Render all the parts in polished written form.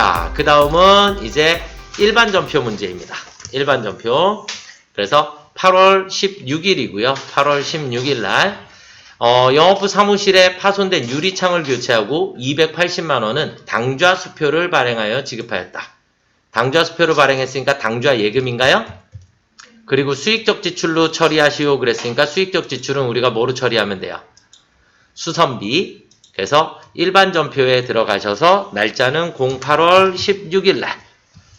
자, 그 다음은 이제 일반 전표 문제입니다. 일반 전표. 그래서 8월 16일이고요. 8월 16일 날 영업부 사무실에 파손된 유리창을 교체하고 280만원은 당좌 수표를 발행하여 지급하였다. 당좌 수표를 발행했으니까 당좌 예금인가요? 그리고 수익적 지출로 처리하시오 그랬으니까 수익적 지출은 우리가 뭐로 처리하면 돼요? 수선비. 그래서 일반 전표에 들어가셔서 날짜는 08월 16일 날.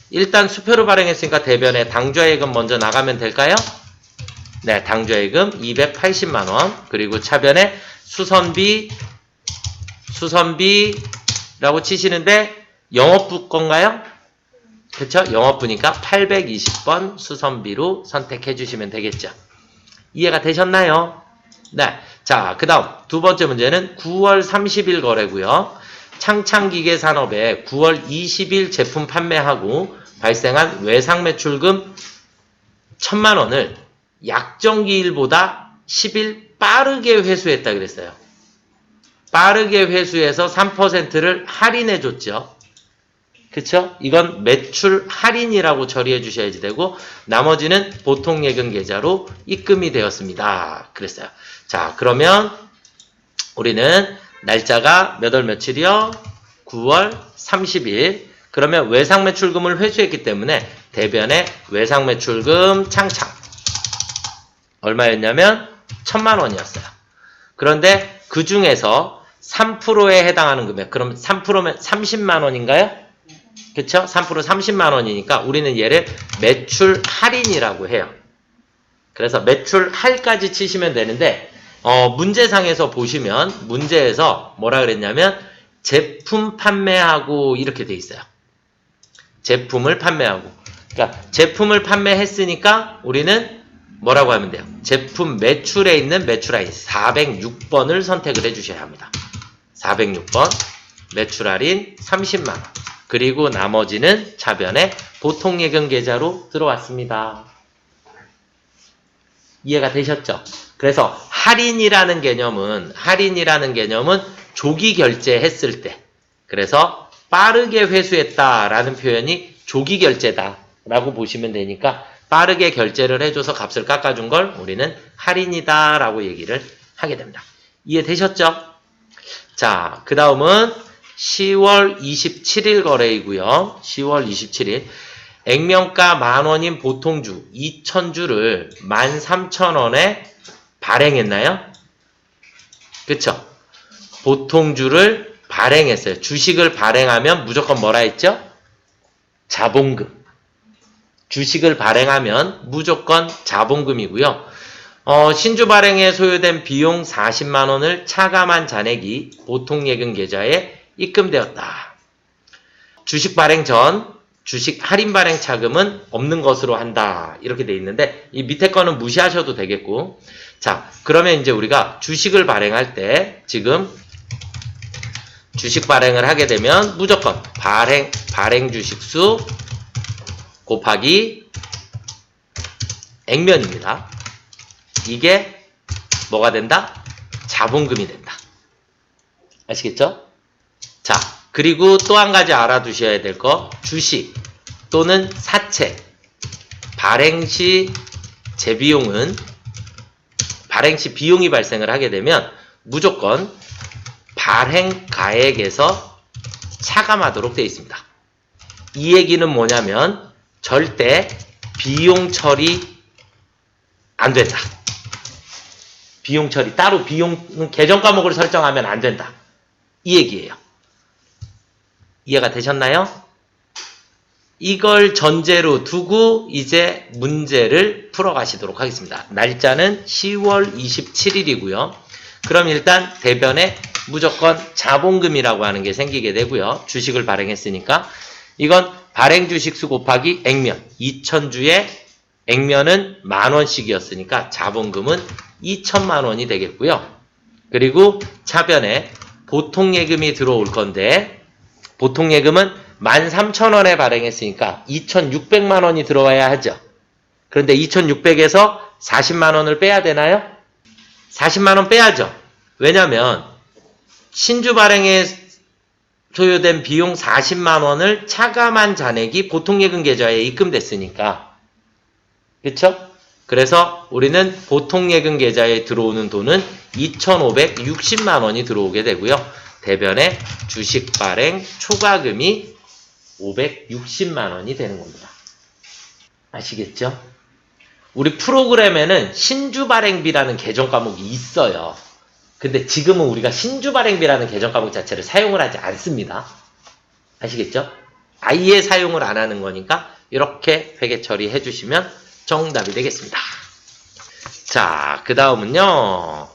일단 수표를 발행했으니까 대변에 당좌 예금 먼저 나가면 될까요? 네, 당좌 예금 280만원. 그리고 차변에 수선비라고 치시는데 영업부 건가요? 그쵸? 영업부니까 820번 수선비로 선택해 주시면 되겠죠. 이해가 되셨나요? 네. 자, 그 다음 두 번째 문제는 9월 30일 거래고요. 창창기계산업에 9월 20일 제품 판매하고 발생한 외상 매출금 1000만원을 약정기일보다 10일 빠르게 회수했다 그랬어요. 빠르게 회수해서 3%를 할인해 줬죠. 그쵸? 이건 매출 할인이라고 처리해 주셔야지 되고 나머지는 보통 예금 계좌로 입금이 되었습니다. 그랬어요. 자, 그러면 우리는 날짜가 몇 월 며칠이요? 9월 30일. 그러면 외상 매출금을 회수했기 때문에 대변에 외상 매출금 창창 얼마였냐면 1000만원이었어요. 그런데 그 중에서 3%에 해당하는 금액, 그럼 3%면 30만원인가요? 그쵸? 3% 30만원이니까 우리는 얘를 매출 할인이라고 해요. 그래서 매출 할까지 치시면 되는데 문제상에서 보시면 문제에서 뭐라 그랬냐면 제품 판매하고 이렇게 돼 있어요. 제품을 판매하고. 그러니까 제품을 판매했으니까 우리는 뭐라고 하면 돼요? 제품 매출에 있는 매출할인 406번을 선택을 해주셔야 합니다. 406번 매출할인 30만원. 그리고 나머지는 차변에 보통예금 계좌로 들어왔습니다. 이해가 되셨죠? 그래서 할인이라는 개념은 조기 결제했을 때, 그래서 빠르게 회수했다라는 표현이 조기 결제다라고 보시면 되니까 빠르게 결제를 해줘서 값을 깎아준 걸 우리는 할인이다라고 얘기를 하게 됩니다. 이해되셨죠? 자, 그 다음은 10월 27일 거래이고요. 10월 27일 액면가 만원인 보통주 2000주를 13,000원에 발행했나요? 그쵸? 보통주를 발행했어요. 주식을 발행하면 무조건 뭐라 했죠? 자본금. 주식을 발행하면 무조건 자본금이고요. 신주 발행에 소요된 비용 40만원을 차감한 잔액이 보통예금 계좌에 입금되었다. 주식 발행 전 주식 할인 발행 차금은 없는 것으로 한다. 이렇게 돼 있는데 이 밑에 거는 무시하셔도 되겠고, 자, 그러면 이제 우리가 주식을 발행할 때 지금 주식 발행을 하게 되면 무조건 발행 주식 수 곱하기 액면입니다. 이게 뭐가 된다? 자본금이 된다. 아시겠죠? 자, 그리고 또 한 가지 알아두셔야 될 거, 주식 또는 사채 발행 시 재비용은 발행 시 비용이 발생을 하게 되면 무조건 발행 가액에서 차감하도록 되어 있습니다. 이 얘기는 뭐냐면 절대 비용 처리 안 된다. 비용 처리 따로 비용 계정 과목을 설정하면 안 된다. 이 얘기예요. 이해가 되셨나요? 이걸 전제로 두고 이제 문제를 풀어가시도록 하겠습니다. 날짜는 10월 27일이고요. 그럼 일단 대변에 무조건 자본금이라고 하는 게 생기게 되고요. 주식을 발행했으니까 이건 발행 주식수 곱하기 액면 2000주에 액면은 만원씩이었으니까 자본금은 2000만원이 되겠고요. 그리고 차변에 보통예금이 들어올 건데 보통예금은 13,000원에 발행했으니까 2,600만원이 들어와야 하죠. 그런데 2,600에서 40만원을 빼야 되나요? 40만원 빼야죠. 왜냐면 신주 발행에 소요된 비용 40만 원을 차감한 잔액이 보통예금 계좌에 입금됐으니까. 그쵸? 그래서 우리는 보통예금 계좌에 들어오는 돈은 2,560만 원이 들어오게 되고요. 대변에 주식 발행 초과금이 560만 원이 되는 겁니다. 아시겠죠? 우리 프로그램에는 신주 발행비라는 계정 과목이 있어요. 근데 지금은 우리가 신주 발행비라는 계정 과목 자체를 사용을 하지 않습니다. 아시겠죠? 아예 사용을 안 하는 거니까 이렇게 회계 처리해 주시면 정답이 되겠습니다. 자, 그 다음은요.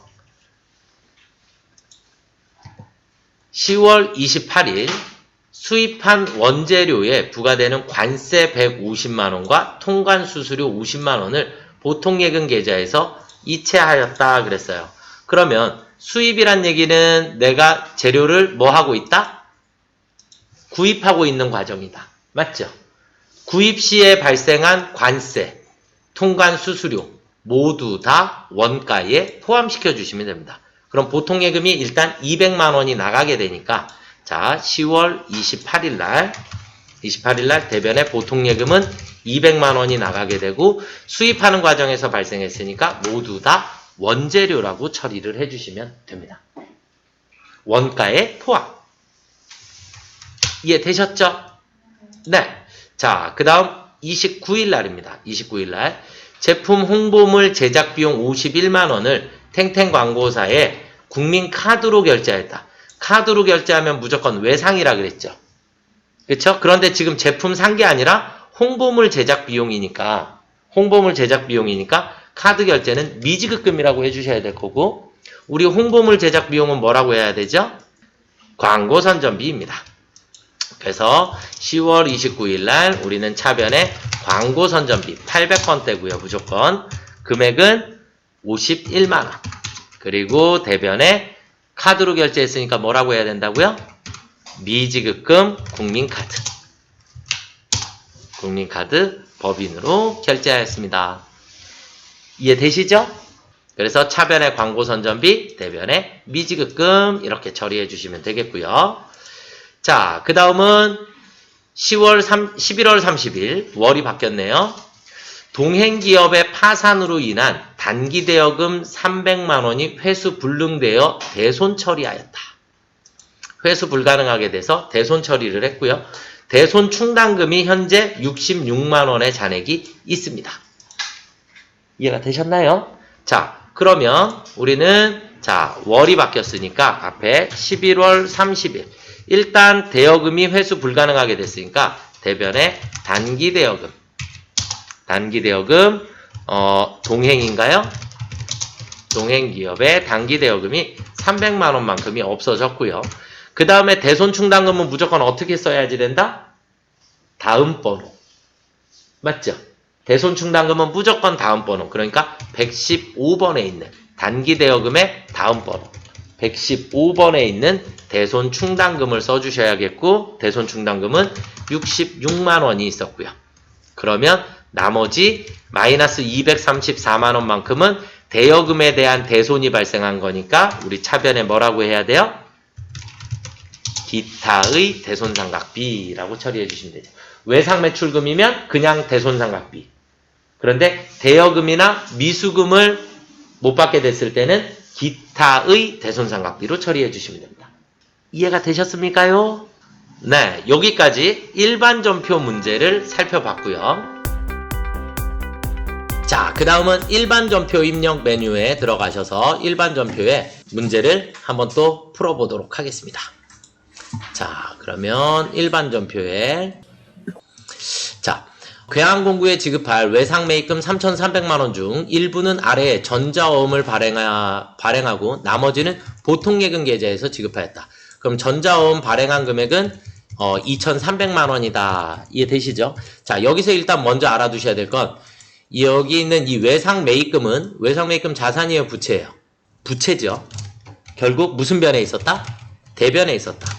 10월 28일 수입한 원재료에 부과되는 관세 150만원과 통관수수료 50만원을 보통예금 계좌에서 이체하였다 그랬어요. 그러면 수입이란 얘기는 내가 재료를 뭐 하고 있다? 구입하고 있는 과정이다. 맞죠? 구입 시에 발생한 관세, 통관수수료 모두 다 원가에 포함시켜 주시면 됩니다. 그럼 보통예금이 일단 200만 원이 나가게 되니까 자 10월 28일 날 대변에 보통예금은 200만 원이 나가게 되고 수입하는 과정에서 발생했으니까 모두 다 원재료라고 처리를 해주시면 됩니다. 원가에 포함. 이해되셨죠? 네. 자, 그 다음 29일 날입니다. 29일 날 제품 홍보물 제작 비용 51만 원을 탱탱 광고사에 국민카드로 결제했다. 카드로 결제하면 무조건 외상이라 그랬죠. 그렇죠? 그런데 지금 제품 산 게 아니라 홍보물 제작 비용이니까 카드 결제는 미지급금이라고 해주셔야 될 거고 우리 홍보물 제작 비용은 뭐라고 해야 되죠? 광고 선전비입니다. 그래서 10월 29일 날 우리는 차변에 광고 선전비 800건대고요. 무조건 금액은 51만 원. 그리고 대변에 카드로 결제했으니까 뭐라고 해야 된다고요? 미지급금 국민카드 법인으로 결제하였습니다. 이해되시죠? 그래서 차변에 광고 선전비, 대변에 미지급금 이렇게 처리해 주시면 되겠고요. 자, 그 다음은 11월 30일 월이 바뀌었네요. 동행기업의 파산으로 인한 단기대여금 300만 원이 회수 불능되어 대손 처리하였다. 회수 불가능하게 돼서 대손 처리를 했고요. 대손 충당금이 현재 66만 원의 잔액이 있습니다. 이해가 되셨나요? 자, 그러면 우리는 자 월이 바뀌었으니까 앞에 11월 30일 일단 대여금이 회수 불가능하게 됐으니까 대변에 단기대여금 동행인가요? 동행기업의 단기대여금이 300만 원만큼이 없어졌고요. 그 다음에 대손충당금은 무조건 어떻게 써야지 된다? 다음 번호. 맞죠? 대손충당금은 무조건 다음 번호. 그러니까 115번에 있는 단기대여금의 다음 번호. 115번에 있는 대손충당금을 써주셔야겠고 대손충당금은 66만 원이 있었고요. 그러면 나머지 마이너스 234만 원만큼은 대여금에 대한 대손이 발생한 거니까 우리 차변에 뭐라고 해야 돼요? 기타의 대손상각비라고 처리해 주시면 되죠. 외상매출금이면 그냥 대손상각비. 그런데 대여금이나 미수금을 못 받게 됐을 때는 기타의 대손상각비로 처리해 주시면 됩니다. 이해가 되셨습니까요? 네, 여기까지 일반전표 문제를 살펴봤고요. 자, 그 다음은 일반전표 입력 메뉴에 들어가셔서 일반전표의 문제를 한번 또 풀어보도록 하겠습니다. 자, 그러면 일반전표에 자, 괴한공구에 지급할 외상매입금 3,300만원 중 일부는 아래에 전자어음을 발행하고 나머지는 보통예금 계좌에서 지급하였다. 그럼 전자어음 발행한 금액은 2,300만원이다. 이해되시죠? 자, 여기서 일단 먼저 알아두셔야 될 건 여기 있는 이 외상매입금은 외상매입금 자산이에요, 부채예요? 부채죠. 결국 무슨 변에 있었다? 대변에 있었다.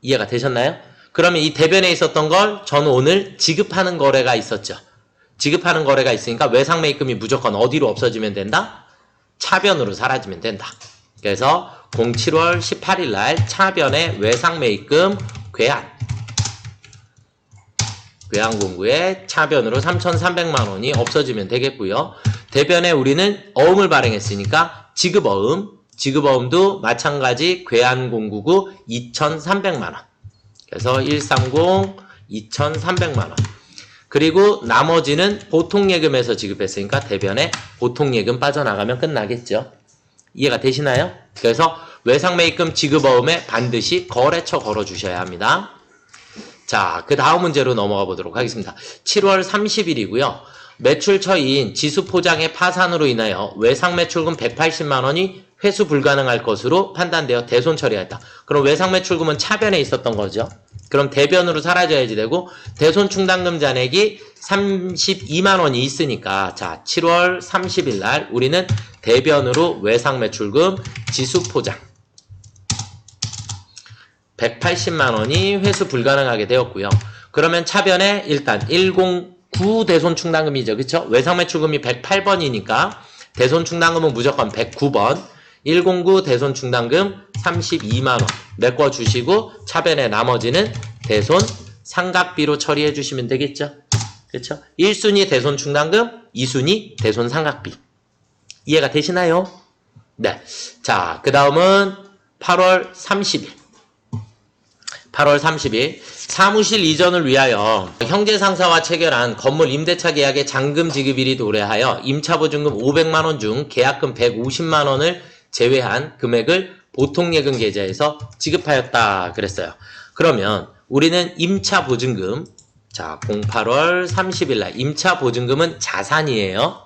이해가 되셨나요? 그러면 이 대변에 있었던 걸 저는 오늘 지급하는 거래가 있었죠. 지급하는 거래가 있으니까 외상매입금이 무조건 어디로 없어지면 된다? 차변으로 사라지면 된다. 그래서 07월 18일 날 차변의 외상매입금 괴한공구의 차변으로 3,300만 원이 없어지면 되겠고요. 대변에 우리는 어음을 발행했으니까 지급어음도 마찬가지 괴한공구구 2,300만 원. 그래서 130 2,300만 원. 그리고 나머지는 보통예금에서 지급했으니까 대변에 보통예금 빠져나가면 끝나겠죠. 이해가 되시나요? 그래서 외상매입금 지급어음에 반드시 거래처 걸어주셔야 합니다. 자, 그 다음 문제로 넘어가 보도록 하겠습니다. 7월 30일이고요. 매출처인 지수포장의 파산으로 인하여 외상매출금 180만 원이 회수 불가능할 것으로 판단되어 대손 처리하였다. 그럼 외상매출금은 차변에 있었던 거죠. 그럼 대변으로 사라져야지 되고 대손 충당금 잔액이 32만 원이 있으니까 자 7월 30일 날 우리는 대변으로 외상매출금 지수포장 180만 원이 회수 불가능하게 되었고요. 그러면 차변에 일단 109 대손 충당금이죠. 그쵸? 외상매출금이 108번이니까 대손 충당금은 무조건 109번. 109 대손 충당금 32만 원 메꿔 주시고 차변에 나머지는 대손 상각비로 처리해 주시면 되겠죠. 그렇죠? 1순위 대손 충당금, 2순위 대손 상각비. 이해가 되시나요? 네. 자, 그 다음은 8월 30일. 8월 30일 사무실 이전을 위하여 형제상사와 체결한 건물 임대차 계약의 잔금 지급일이 도래하여 임차보증금 500만 원 중 계약금 150만 원을 제외한 금액을 보통예금 계좌에서 지급하였다 그랬어요. 그러면 우리는 임차보증금 자 08월 30일 날 임차보증금은 자산이에요.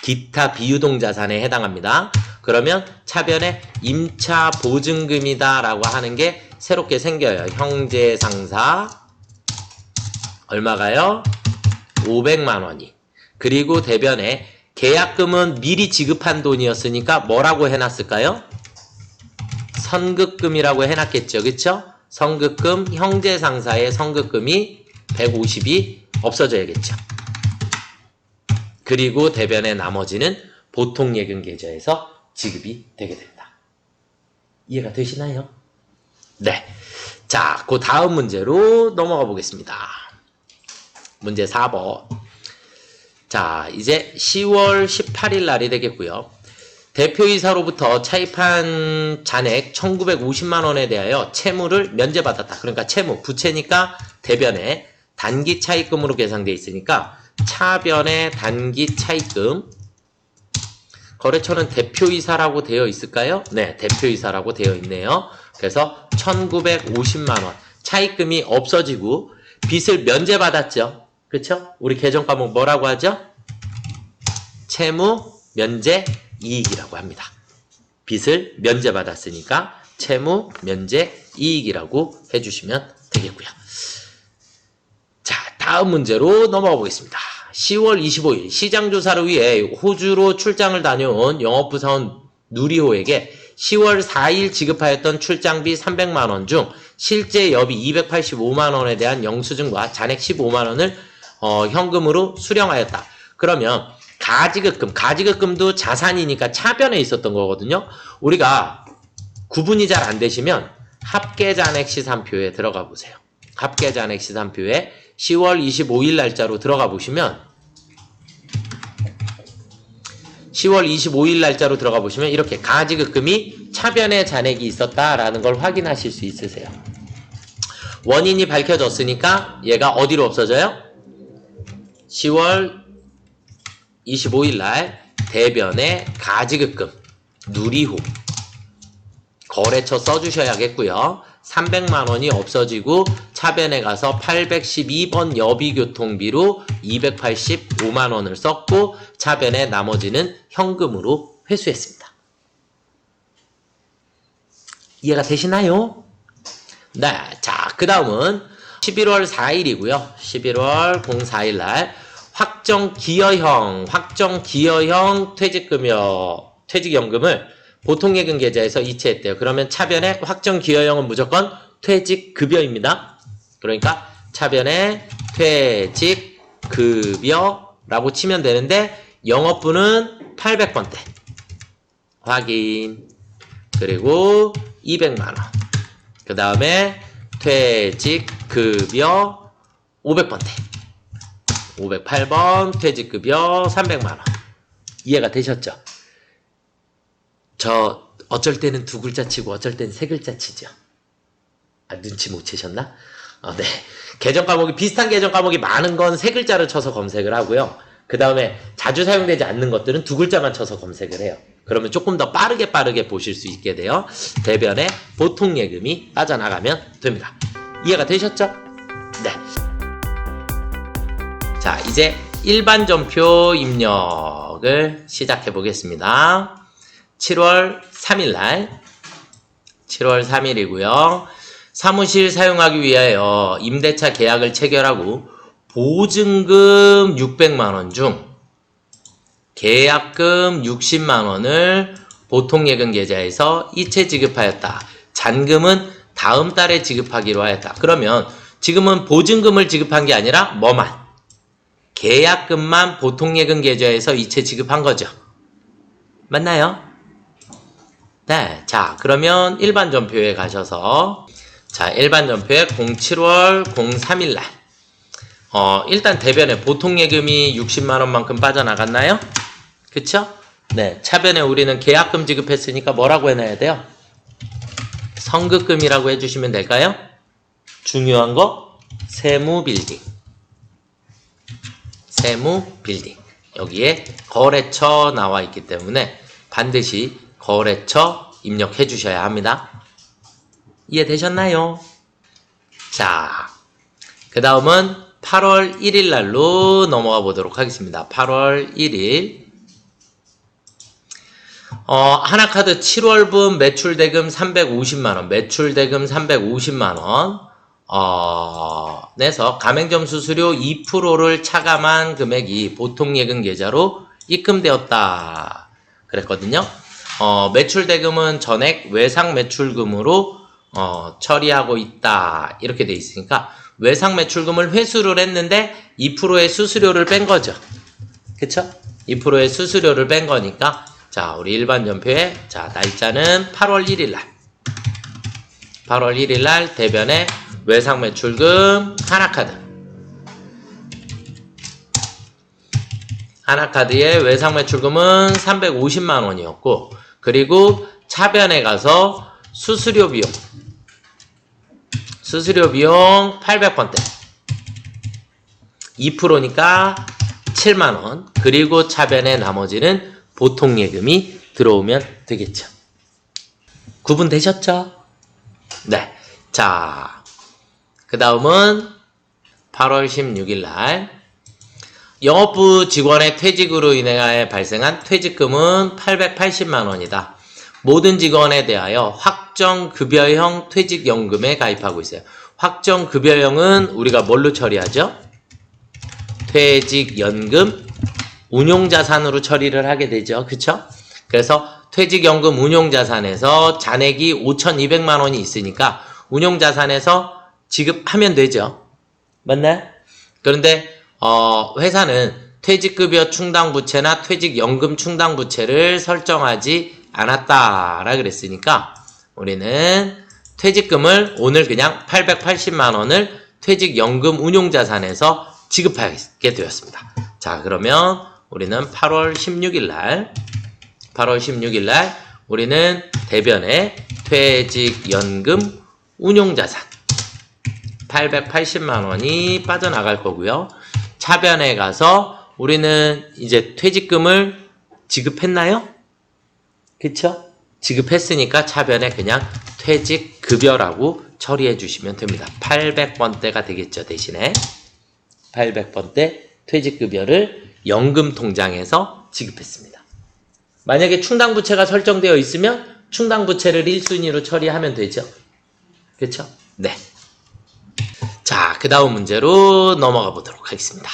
기타 비유동 자산에 해당합니다. 그러면 차변에 임차보증금이다 라고 하는 게 새롭게 생겨요. 형제상사 얼마가요? 500만 원이. 그리고 대변에 계약금은 미리 지급한 돈이었으니까 뭐라고 해놨을까요? 선급금이라고 해놨겠죠. 그쵸? 선급금, 형제상사의 선급금이 150이 없어져야겠죠. 그리고 대변의 나머지는 보통예금 계좌에서 지급이 되게 된다. 이해가 되시나요? 네. 자, 그 다음 문제로 넘어가 보겠습니다. 문제 4번. 자, 이제 10월 18일 날이 되겠고요. 대표이사로부터 차입한 잔액 1,950만 원에 대하여 채무를 면제받았다. 그러니까 채무, 부채니까 대변에 단기 차입금으로 계산되어 있으니까 차변의 단기 차입금 거래처는 대표이사라고 되어 있을까요? 네, 대표이사라고 되어 있네요. 그래서 1,950만 원 차입금이 없어지고 빚을 면제받았죠. 그렇죠? 우리 계정 과목 뭐라고 하죠? 채무 면제 이익이라고 합니다. 빚을 면제받았으니까 채무 면제 이익이라고 해주시면 되겠고요. 자, 다음 문제로 넘어가 보겠습니다. 10월 25일 시장조사를 위해 호주로 출장을 다녀온 영업부사원 누리호에게 10월 4일 지급하였던 출장비 300만 원 중 실제 여비 285만 원에 대한 영수증과 잔액 15만 원을 현금으로 수령하였다. 그러면 가지급금도 자산이니까 차변에 있었던 거거든요. 우리가 구분이 잘 안 되시면 합계잔액 시산표에 들어가 보세요. 합계잔액 시산표에 10월 25일 날짜로 들어가 보시면 10월 25일 날짜로 들어가 보시면 이렇게 가지급금이 차변에 잔액이 있었다라는 걸 확인하실 수 있으세요. 원인이 밝혀졌으니까 얘가 어디로 없어져요? 10월 25일 날 대변에 가지급금 누리호 거래처 써주셔야겠고요. 300만 원이 없어지고 차변에 가서 812번 여비교통비로 285만 원을 썼고 차변에 나머지는 현금으로 회수했습니다. 이해가 되시나요? 네, 자, 그 다음은 11월 4일이고요. 11월 04일 날 확정 기여형 퇴직연금을 보통예금 계좌에서 이체했대요. 그러면 차변에 확정 기여형은 무조건 퇴직급여입니다. 그러니까 차변에 퇴직급여라고 치면 되는데 영업부는 800번대 확인. 그리고 200만원. 그 다음에 퇴직급여 500번대. 508번 퇴직급여 300만원. 이해가 되셨죠? 저 어쩔 때는 두 글자 치고 어쩔 때는 세 글자 치죠. 아, 눈치 못 채셨나? 네. 계정 과목이 비슷한 계정 과목이 많은 건 세 글자를 쳐서 검색을 하고요. 그 다음에 자주 사용되지 않는 것들은 두 글자만 쳐서 검색을 해요. 그러면 조금 더 빠르게 보실 수 있게 돼요. 대변에 보통 예금이 빠져나가면 됩니다. 이해가 되셨죠? 네. 자, 이제 일반 전표 입력을 시작해 보겠습니다. 7월 3일날 7월 3일이고요. 사무실 사용하기 위하여 임대차 계약을 체결하고 보증금 600만원 중 계약금 60만원을 보통예금 계좌에서 이체 지급하였다. 잔금은 다음 달에 지급하기로 하였다. 그러면 지금은 보증금을 지급한 게 아니라 뭐만? 계약금만 보통예금 계좌에서 이체 지급한 거죠. 맞나요? 네. 자, 그러면 일반 전표에 가셔서 자, 일반 전표에 07월 03일날 일단 대변에 보통예금이 60만원만큼 빠져나갔나요? 그쵸? 네. 차변에 우리는 계약금 지급했으니까 뭐라고 해놔야 돼요? 선급금이라고 해주시면 될까요? 중요한 거 세무빌딩. 세무빌딩. 여기에 거래처 나와 있기 때문에 반드시 거래처 입력해 주셔야 합니다. 이해되셨나요? 자, 그 다음은 8월 1일 날로 넘어가 보도록 하겠습니다. 8월 1일 하나카드 7월분 매출대금 350만원, 매출대금 350만원 내서 가맹점 수수료 2%를 차감한 금액이 보통예금 계좌로 입금되었다 그랬거든요. 매출대금은 전액 외상매출금으로 처리하고 있다 이렇게 돼 있으니까 외상매출금을 회수를 했는데 2%의 수수료를 뺀 거죠. 그쵸? 2%의 수수료를 뺀 거니까 자, 우리 일반 전표에 자, 날짜는 8월 1일 날 8월 1일 날 대변에 외상매출금 하나카드의 외상매출금은 350만원이었고 그리고 차변에 가서 수수료 비용 800번대 2%니까 7만원 그리고 차변에 나머지는 보통예금이 들어오면 되겠죠. 구분되셨죠? 네. 자, 그 다음은 8월 16일 날 영업부 직원의 퇴직으로 인해 발생한 퇴직금은 880만원이다. 모든 직원에 대하여 확정급여형 퇴직연금에 가입하고 있어요. 확정급여형은 우리가 뭘로 처리하죠? 퇴직연금 운용자산으로 처리를 하게 되죠. 그쵸? 그래서 퇴직연금 운용자산에서 잔액이 5,200만원이 있으니까 운용자산에서 지급하면 되죠. 맞나요? 그런데 회사는 퇴직급여 충당부채나 퇴직연금 충당부채를 설정하지 않았다라 그랬으니까 우리는 퇴직금을 오늘 그냥 880만원을 퇴직연금 운용자산에서 지급하게 되었습니다. 자, 그러면 우리는 8월 16일 날 우리는 대변에 퇴직연금 운용자산 880만원이 빠져나갈 거고요. 차변에 가서 우리는 이제 퇴직금을 지급했나요? 그쵸? 지급했으니까 차변에 그냥 퇴직급여라고 처리해 주시면 됩니다. 800번대가 되겠죠. 대신에 800번대 퇴직급여를 연금통장에서 지급했습니다. 만약에 충당부채가 설정되어 있으면 충당부채를 1순위로 처리하면 되죠. 그쵸? 네. 자, 그 다음 문제로 넘어가 보도록 하겠습니다.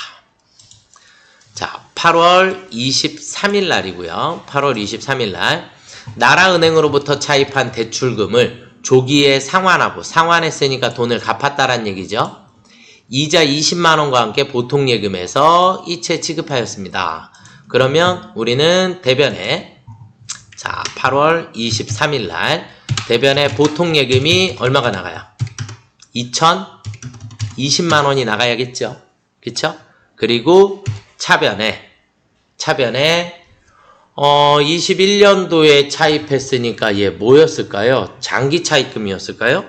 자, 8월 23일 날이고요. 8월 23일 날 나라은행으로부터 차입한 대출금을 조기에 상환했으니까 돈을 갚았다란 얘기죠. 이자 20만원과 함께 보통예금에서 이체 지급하였습니다. 그러면 우리는 대변에 자, 8월 23일 날 대변에 보통 예금이 얼마가 나가요? 2,020만 원이 나가야겠죠. 그쵸? 그리고 차변에 21년도에 차입했으니까 얘 뭐였을까요? 장기 차입금이었을까요?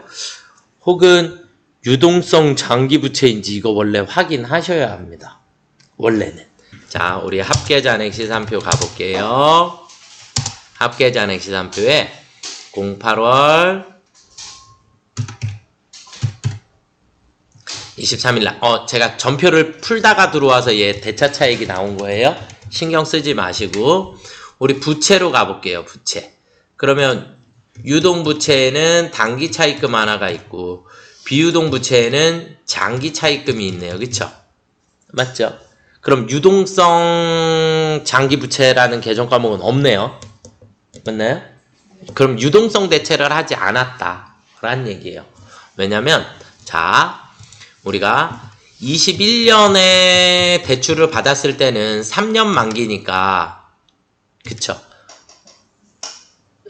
혹은 유동성 장기 부채인지 이거 원래 확인하셔야 합니다. 원래는. 자, 우리 합계잔액 시산표 가볼게요. 합계잔액 시산표에 08월 23일날 제가 전표를 풀다가 들어와서 얘 대차 차익이 나온 거예요. 신경 쓰지 마시고 우리 부채로 가볼게요. 부채. 그러면 유동 부채에는 단기 차입금 하나가 있고 비유동 부채에는 장기 차입금이 있네요. 그쵸? 맞죠? 그럼 유동성 장기 부채라는 계정 과목은 없네요. 맞나요? 그럼 유동성 대체를 하지 않았다라는 얘기예요. 왜냐면 자, 우리가 21년에 대출을 받았을 때는 3년 만기니까 그쵸?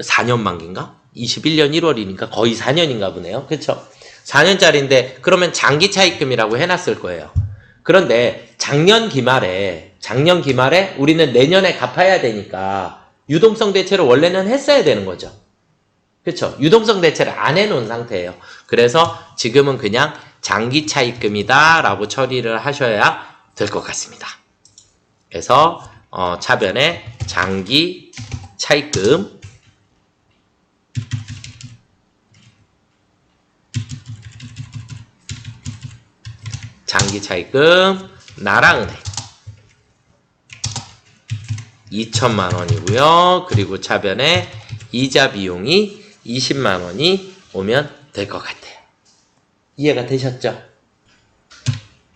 4년 만기인가? 21년 1월이니까 거의 4년인가 보네요. 그쵸? 4년짜리인데 그러면 장기 차입금이라고 해놨을 거예요. 그런데 작년 기말에 우리는 내년에 갚아야 되니까 유동성 대체를 원래는 했어야 되는 거죠. 그쵸? 유동성 대체를 안 해놓은 상태예요. 그래서 지금은 그냥 장기 차입금이다 라고 처리를 하셔야 될 것 같습니다. 그래서 차변에 장기 차입금 나라은행 2천만 원이고요. 그리고 차변에 이자 비용이 20만 원이 오면 될 것 같아요. 이해가 되셨죠?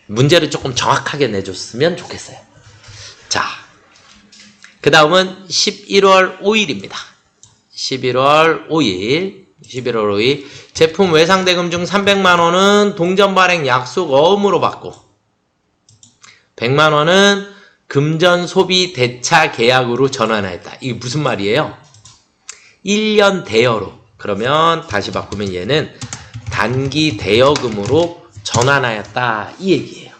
문제를 조금 정확하게 내줬으면 좋겠어요. 자, 그 다음은 11월 5일입니다. 11월 5일 제품 외상대금 중 300만원은 동전 발행 약속 어음으로 받고 100만원은 금전 소비 대차 계약으로 전환하였다. 이게 무슨 말이에요? 1년 대여로. 그러면 다시 바꾸면 얘는 단기 대여금으로 전환하였다. 이 얘기예요.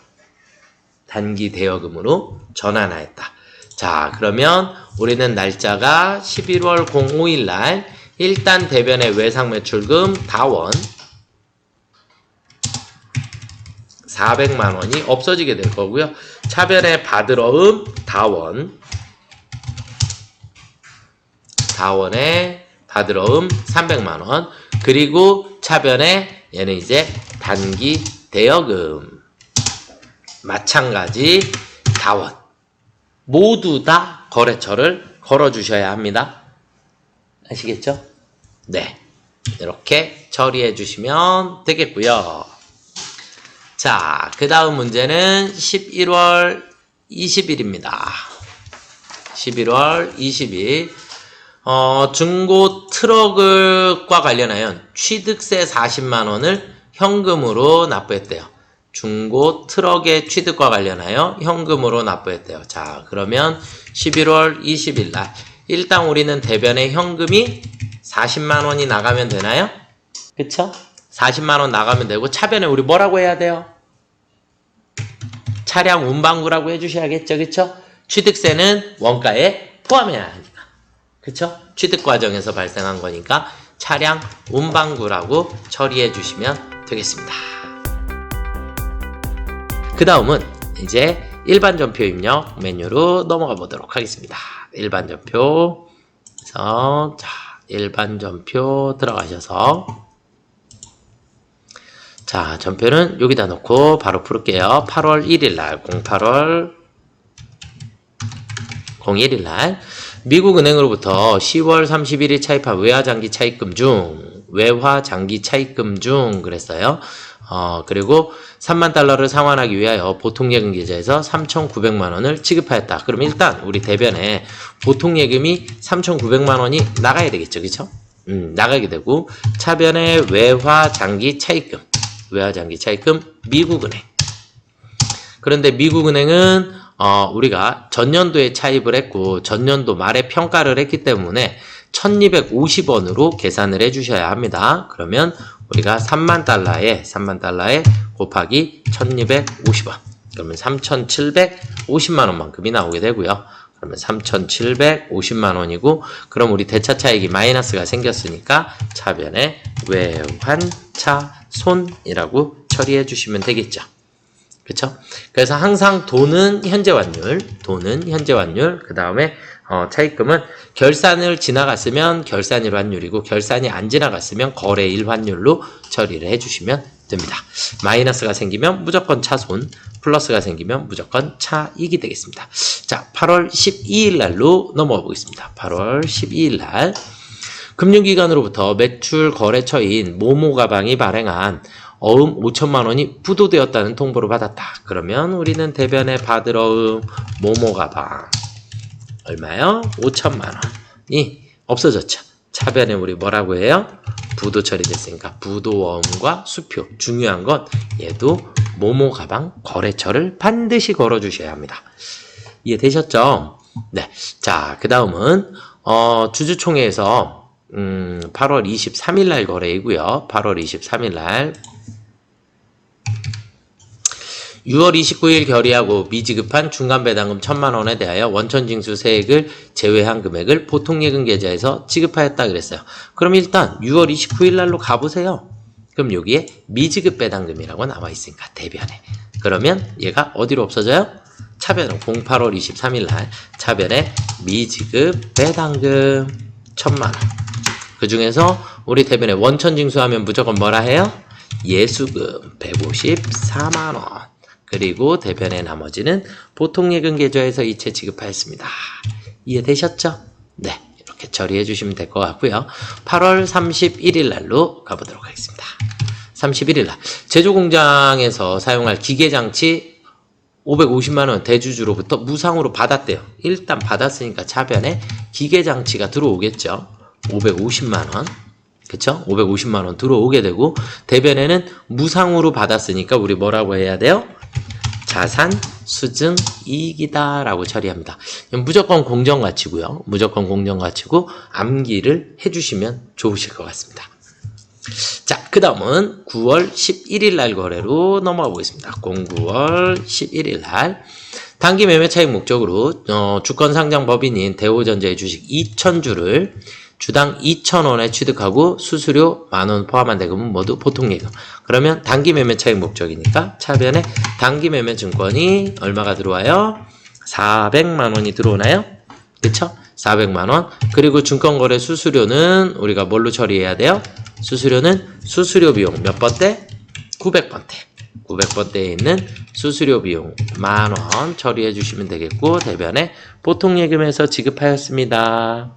단기 대여금으로 전환하였다. 자, 그러면 우리는 날짜가 11월 05일 날 일단 대변의 외상 매출금 다원 400만 원이 없어지게 될 거고요. 차변에 받으러음 다원에 받으러음 300만 원. 그리고 차변에 얘는 이제 단기 대여금 마찬가지 다원 모두 다 거래처를 걸어주셔야 합니다. 아시겠죠? 네, 이렇게 처리해 주시면 되겠고요. 자, 그 다음 문제는 11월 20일입니다. 11월 20일 중고 트럭과 관련하여 취득세 40만 원을 현금으로 납부했대요. 중고 트럭의 취득과 관련하여 현금으로 납부했대요. 자, 그러면 11월 20일 날 일단 우리는 대변에 현금이 40만 원이 나가면 되나요? 그쵸? 40만 원 나가면 되고 차변에 우리 뭐라고 해야 돼요? 차량 운반구라고 해주셔야겠죠. 그쵸? 취득세는 원가에 포함해야 하니까. 그쵸? 취득 과정에서 발생한 거니까 차량 운반구라고 처리해 주시면 되겠습니다. 그 다음은 이제 일반 전표 입력 메뉴로 넘어가 보도록 하겠습니다. 일반 전표. 그래서 자, 일반 전표 들어가셔서 자, 전표는 여기다 놓고 바로 풀을게요. 8월 1일 날 08월 01일 날 미국은행으로부터 10월 31일 차입한 외화장기 차입금 중 그랬어요. 그리고 3만 달러를 상환하기 위하여 보통예금 계좌에서 3,900만 원을 지급하였다. 그럼 일단 우리 대변에 보통예금이 3,900만 원이 나가야 되겠죠. 그쵸? 나가게 되고 차변에 외화장기 차입금 미국은행. 그런데 미국은행은 우리가 전년도에 차입을 했고 전년도 말에 평가를 했기 때문에 1250원으로 계산을 해주셔야 합니다. 그러면 우리가 3만 달러에 곱하기 1250원. 그러면 3750만 원만큼이 나오게 되고요. 그러면 3750만 원이고, 그럼 우리 대차 차익이 마이너스가 생겼으니까 차변에 외환차손이라고 처리해 주시면 되겠죠. 그쵸? 그래서 항상 돈은 현재 환율, 그 다음에 차입금은 결산을 지나갔으면 결산일 환율이고, 결산이 안 지나갔으면 거래일 환율로 처리를 해주시면 됩니다. 마이너스가 생기면 무조건 차손, 플러스가 생기면 무조건 차익이 되겠습니다. 자, 8월 12일 날로 넘어가 보겠습니다. 8월 12일 날 금융기관으로부터 매출 거래처인 모모가방이 발행한 어음 5천만 원이 부도되었다는 통보를 받았다. 그러면 우리는 대변에 받을 어음 모모가방 얼마요? 5천만 원이 없어졌죠. 차변에 우리 뭐라고 해요? 부도 처리됐으니까 부도어음과 수표. 중요한 건 얘도 모모가방 거래처를 반드시 걸어주셔야 합니다. 이해되셨죠? 네. 자, 그 다음은 주주총회에서 8월 23일 날 거래이고요. 8월 23일 날 6월 29일 결의하고 미지급한 중간배당금 1,000만 원에 대하여 원천징수 세액을 제외한 금액을 보통예금 계좌에서 지급하였다 그랬어요. 그럼 일단 6월 29일 날로 가보세요. 그럼 여기에 미지급 배당금이라고 나와 있으니까 대변에. 그러면 얘가 어디로 없어져요? 차변은 08월 23일 날 차변에 미지급 배당금 1,000만 원. 그 중에서 우리 대변에 원천징수하면 무조건 뭐라 해요? 예수금 154만 원. 그리고 대변의 나머지는 보통예금 계좌에서 이체 지급하였습니다. 이해되셨죠? 네, 이렇게 처리해 주시면 될 것 같고요. 8월 31일 날로 가보도록 하겠습니다. 31일 날 제조공장에서 사용할 기계장치 550만 원 대주주로부터 무상으로 받았대요. 일단 받았으니까 차변에 기계장치가 들어오겠죠. 550만 원. 그쵸? 550만 원 들어오게 되고, 대변에는 무상으로 받았으니까 우리 뭐라고 해야 돼요? 자산 수증 이익이다 라고 처리합니다. 무조건 공정가치고요. 무조건 공정가치고 암기를 해주시면 좋으실 것 같습니다. 자, 그 다음은 9월 11일 날 거래로 넘어가 보겠습니다. 09월 11일 날 단기 매매 차익 목적으로 주권 상장 법인인 대우전자의 주식 2,000주를 주당 2,000원에 취득하고 수수료 만원 포함한 대금은 모두 보통예금. 그러면 단기 매매 차익 목적이니까 차변에 단기 매매 증권이 얼마가 들어와요? 400만 원이 들어오나요? 그쵸? 400만 원. 그리고 증권거래 수수료는 우리가 뭘로 처리해야 돼요? 수수료는 수수료 비용 몇 번대? 900번대. 900번대에 있는 수수료 비용 만원 처리해 주시면 되겠고, 대변에 보통예금에서 지급하였습니다.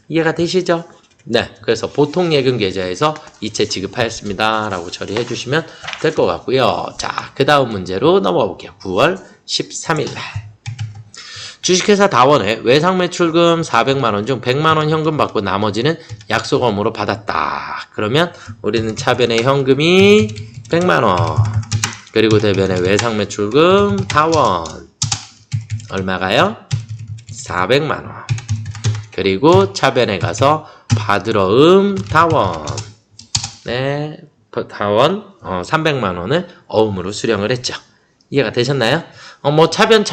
이해가 되시죠? 네, 그래서 보통예금 계좌에서 이체 지급하였습니다 라고 처리해 주시면 될 것 같고요. 자, 그 다음 문제로 넘어가 볼게요. 9월 13일 날 주식회사 다원에 외상매출금 400만원 중 100만원 현금 받고 나머지는 약속금으로 받았다. 그러면 우리는 차변에 현금이 100만원, 그리고 대변에 외상매출금 다원 얼마가요? 400만원. 그리고 차변에 가서 받으러 다원, 네, 다원 300만 원을 어음으로 수령을 했죠. 이해가 되셨나요? 뭐 차변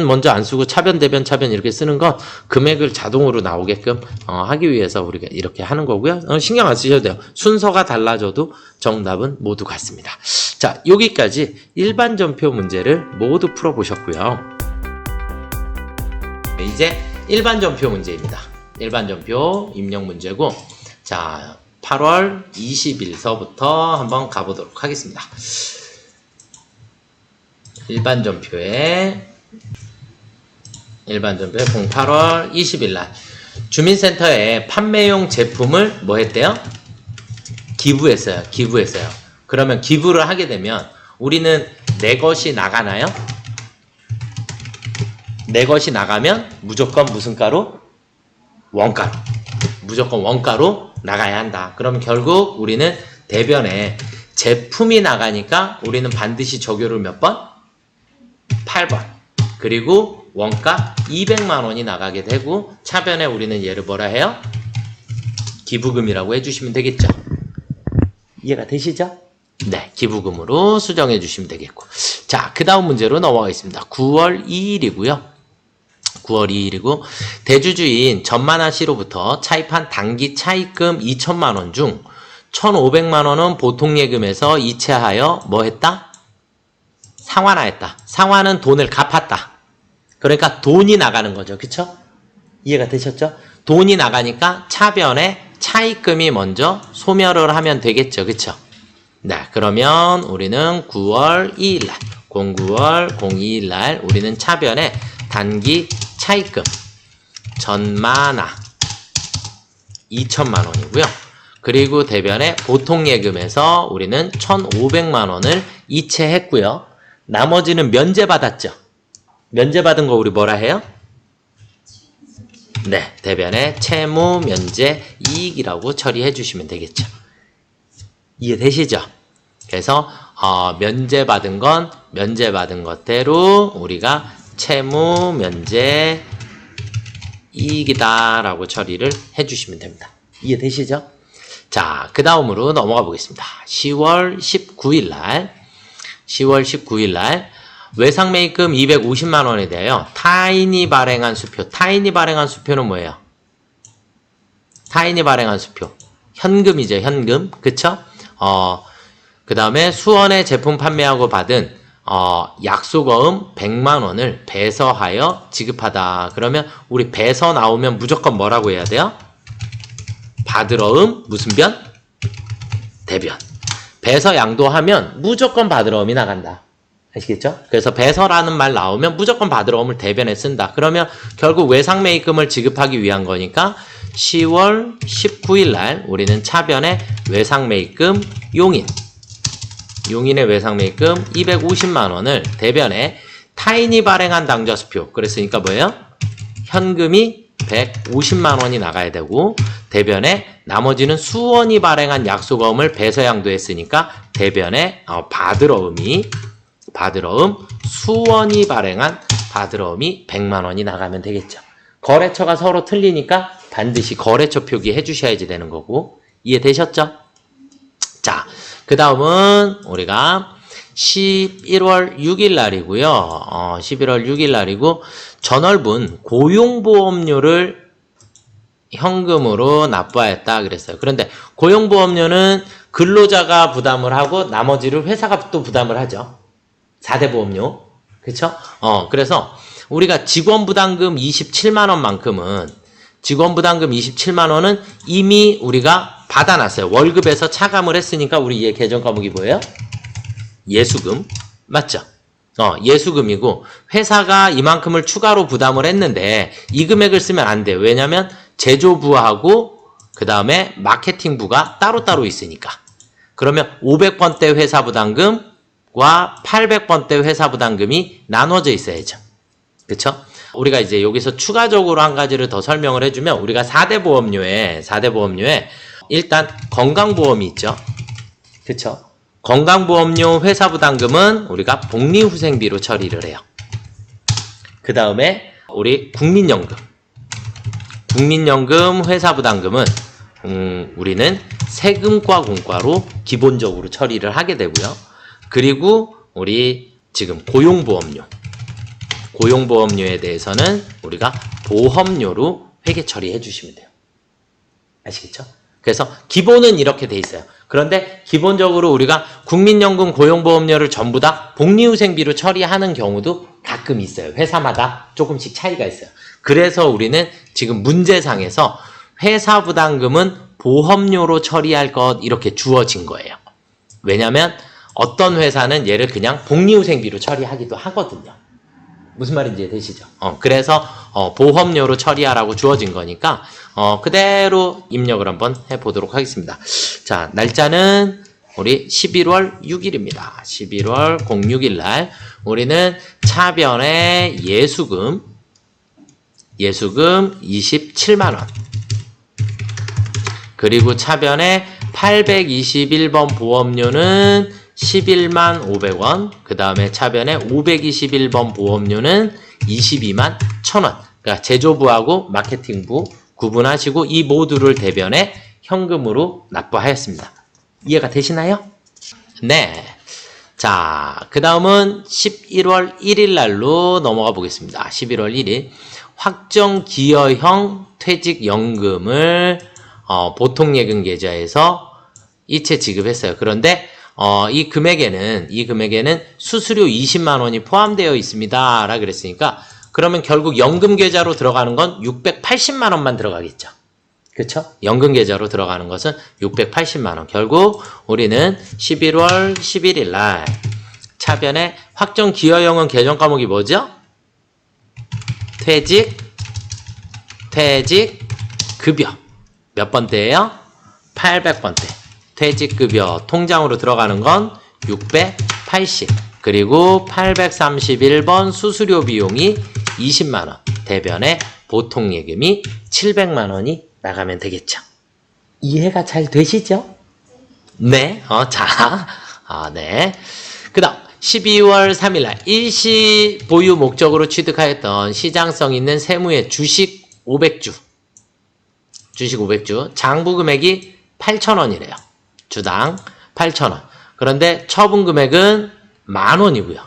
먼저 안 쓰고 차변 대변 차변 이렇게 쓰는 건 금액을 자동으로 나오게끔 하기 위해서 우리가 이렇게 하는 거고요. 신경 안 쓰셔도 돼요. 순서가 달라져도 정답은 모두 같습니다. 자, 여기까지 일반 전표 문제를 모두 풀어보셨고요. 이제 일반 전표 문제입니다. 일반 전표 입력 문제고, 자, 8월 20일서부터 한번 가보도록 하겠습니다. 일반 전표에 08월 20일 날 주민센터에 판매용 제품을 뭐 했대요? 기부했어요. 그러면 기부를 하게 되면 우리는 내 것이 나가나요? 내 것이 나가면 무조건 무슨 가로? 원가로. 무조건 원가로 나가야 한다. 그럼 결국 우리는 대변에 제품이 나가니까 우리는 반드시 적용을 몇 번? 8번. 그리고 원가 200만 원이 나가게 되고 차변에 우리는 얘를 뭐라 해요? 기부금이라고 해주시면 되겠죠. 이해가 되시죠? 네, 기부금으로 수정해 주시면 되겠고. 자, 그 다음 문제로 넘어가겠습니다. 9월 2일이고요. 9월 2일이고 대주주인 전만아 씨로부터 차입한 단기 차입금 2천만 원 중 1,500만 원은 보통예금에서 이체하여 뭐 했다? 상환하였다. 상환은 돈을 갚았다. 그러니까 돈이 나가는 거죠. 그쵸? 이해가 되셨죠? 돈이 나가니까 차변에 차입금이 먼저 소멸을 하면 되겠죠. 그쵸? 네, 그러면 우리는 9월 2일 날, 09월 02일 날 우리는 차변에 단기 차입금 전만아 2천만 원이고요. 그리고 대변에 보통예금에서 우리는 1,500만 원을 이체했고요. 나머지는 면제받았죠. 면제받은 거 우리 뭐라 해요? 네, 대변에 채무 면제 이익이라고 처리해 주시면 되겠죠. 이해되시죠? 그래서 면제받은 건 면제받은 것대로 우리가 채무 면제 이익이다라고 처리를 해주시면 됩니다. 이해되시죠? 자, 그 다음으로 넘어가 보겠습니다. 10월 19일 날 외상매입금 250만 원에 대하여 타인이 발행한 수표. 타인이 발행한 수표는 뭐예요? 타인이 발행한 수표. 현금이죠, 현금. 그쵸? 그 다음에 수원에 제품 판매하고 받은 약속어음 100만 원을 배서하여 지급하다. 그러면 우리 배서 나오면 무조건 뭐라고 해야 돼요? 받으러음 무슨 변? 대변. 배서 양도하면 무조건 받으러음이 나간다. 아시겠죠? 그래서 배서라는 말 나오면 무조건 받으러음을 대변에 쓴다. 그러면 결국 외상매입금을 지급하기 위한 거니까 10월 19일 날 우리는 차변에 외상매입금 용인의 외상매입금 250만 원을 대변에 타인이 발행한 당좌수표. 그랬으니까 뭐예요? 현금이 150만 원이 나가야 되고 대변에 나머지는 수원이 발행한 약속어음을 배서양도했으니까 대변에 받으러음 수원이 발행한 받으러음이 100만 원이 나가면 되겠죠. 거래처가 서로 틀리니까 반드시 거래처 표기해 주셔야지 되는 거고. 이해되셨죠? 자, 그 다음은 우리가 11월 6일 날이고요. 11월 6일 날이고 전월분 고용보험료를 현금으로 납부하였다 그랬어요. 그런데 고용보험료는 근로자가 부담을 하고 나머지를 회사가 또 부담을 하죠. 4대 보험료. 그쵸? 그래서 우리가 직원부담금 27만 원만큼은 직원부담금 27만 원은 이미 우리가 받아놨어요. 월급에서 차감을 했으니까 우리 얘 계정 과목이 뭐예요? 예수금. 맞죠? 예수금이고 회사가 이만큼을 추가로 부담을 했는데 이 금액을 쓰면 안 돼요. 왜냐면 제조부하고 그 다음에 마케팅부가 따로따로 있으니까. 그러면 500번대 회사 부담금과 800번대 회사 부담금이 나눠져 있어야죠. 그쵸? 우리가 이제 여기서 추가적으로 한 가지를 더 설명을 해주면 우리가 4대 보험료에 일단 건강보험이 있죠. 그쵸? 건강보험료 회사 부담금은 우리가 복리후생비로 처리를 해요. 그 다음에 우리 국민연금 회사 부담금은 우리는 세금과 공과로 기본적으로 처리를 하게 되고요. 그리고 우리 지금 고용보험료에 대해서는 우리가 보험료로 회계 처리해 주시면 돼요. 아시겠죠? 그래서 기본은 이렇게 돼 있어요. 그런데 기본적으로 우리가 국민연금 고용보험료를 전부 다 복리후생비로 처리하는 경우도 가끔 있어요. 회사마다 조금씩 차이가 있어요. 그래서 우리는 지금 문제상에서 회사 부담금은 보험료로 처리할 것 이렇게 주어진 거예요. 왜냐면 어떤 회사는 얘를 그냥 복리후생비로 처리하기도 하거든요. 무슨 말인지 되시죠? 그래서 보험료로 처리하라고 주어진 거니까 그대로 입력을 한번 해보도록 하겠습니다. 자, 날짜는 우리 11월 6일입니다. 11월 06일 날 우리는 차변에 예수금 27만 원 그리고 차변에 821번 보험료는 11만 500원 그 다음에 차변에 521번 보험료는 22만 1,000원. 그러니까 제조부하고 마케팅부 구분하시고 이 모두를 대변에 현금으로 납부하였습니다. 이해가 되시나요? 네. 자, 그 다음은 11월 1일 날로 넘어가 보겠습니다. 11월 1일. 확정 기여형 퇴직연금을 보통 예금 계좌에서 이체 지급했어요. 그런데 이 금액에는 수수료 20만 원이 포함되어 있습니다. 라 그랬으니까 그러면 결국 연금 계좌로 들어가는 건 680만 원만 들어가겠죠. 그렇죠? 연금 계좌로 들어가는 것은 680만 원. 결국 우리는 11월 11일 날 차변에 확정 기여형은 개정 과목이 뭐죠? 퇴직급여. 몇 번대예요? 800번대. 퇴직급여 통장으로 들어가는 건 680. 그리고 831번 수수료 비용이 20만 원. 대변에 보통 예금이 700만 원이 나가면 되겠죠. 이해가 잘 되시죠? 네. 네. 그 다음 12월 3일날 일시 보유 목적으로 취득하였던 시장성 있는 세무의 주식 500주. 장부 금액이 8,000원이래요. 주당 8,000원. 그런데 처분 금액은 10,000원이고요.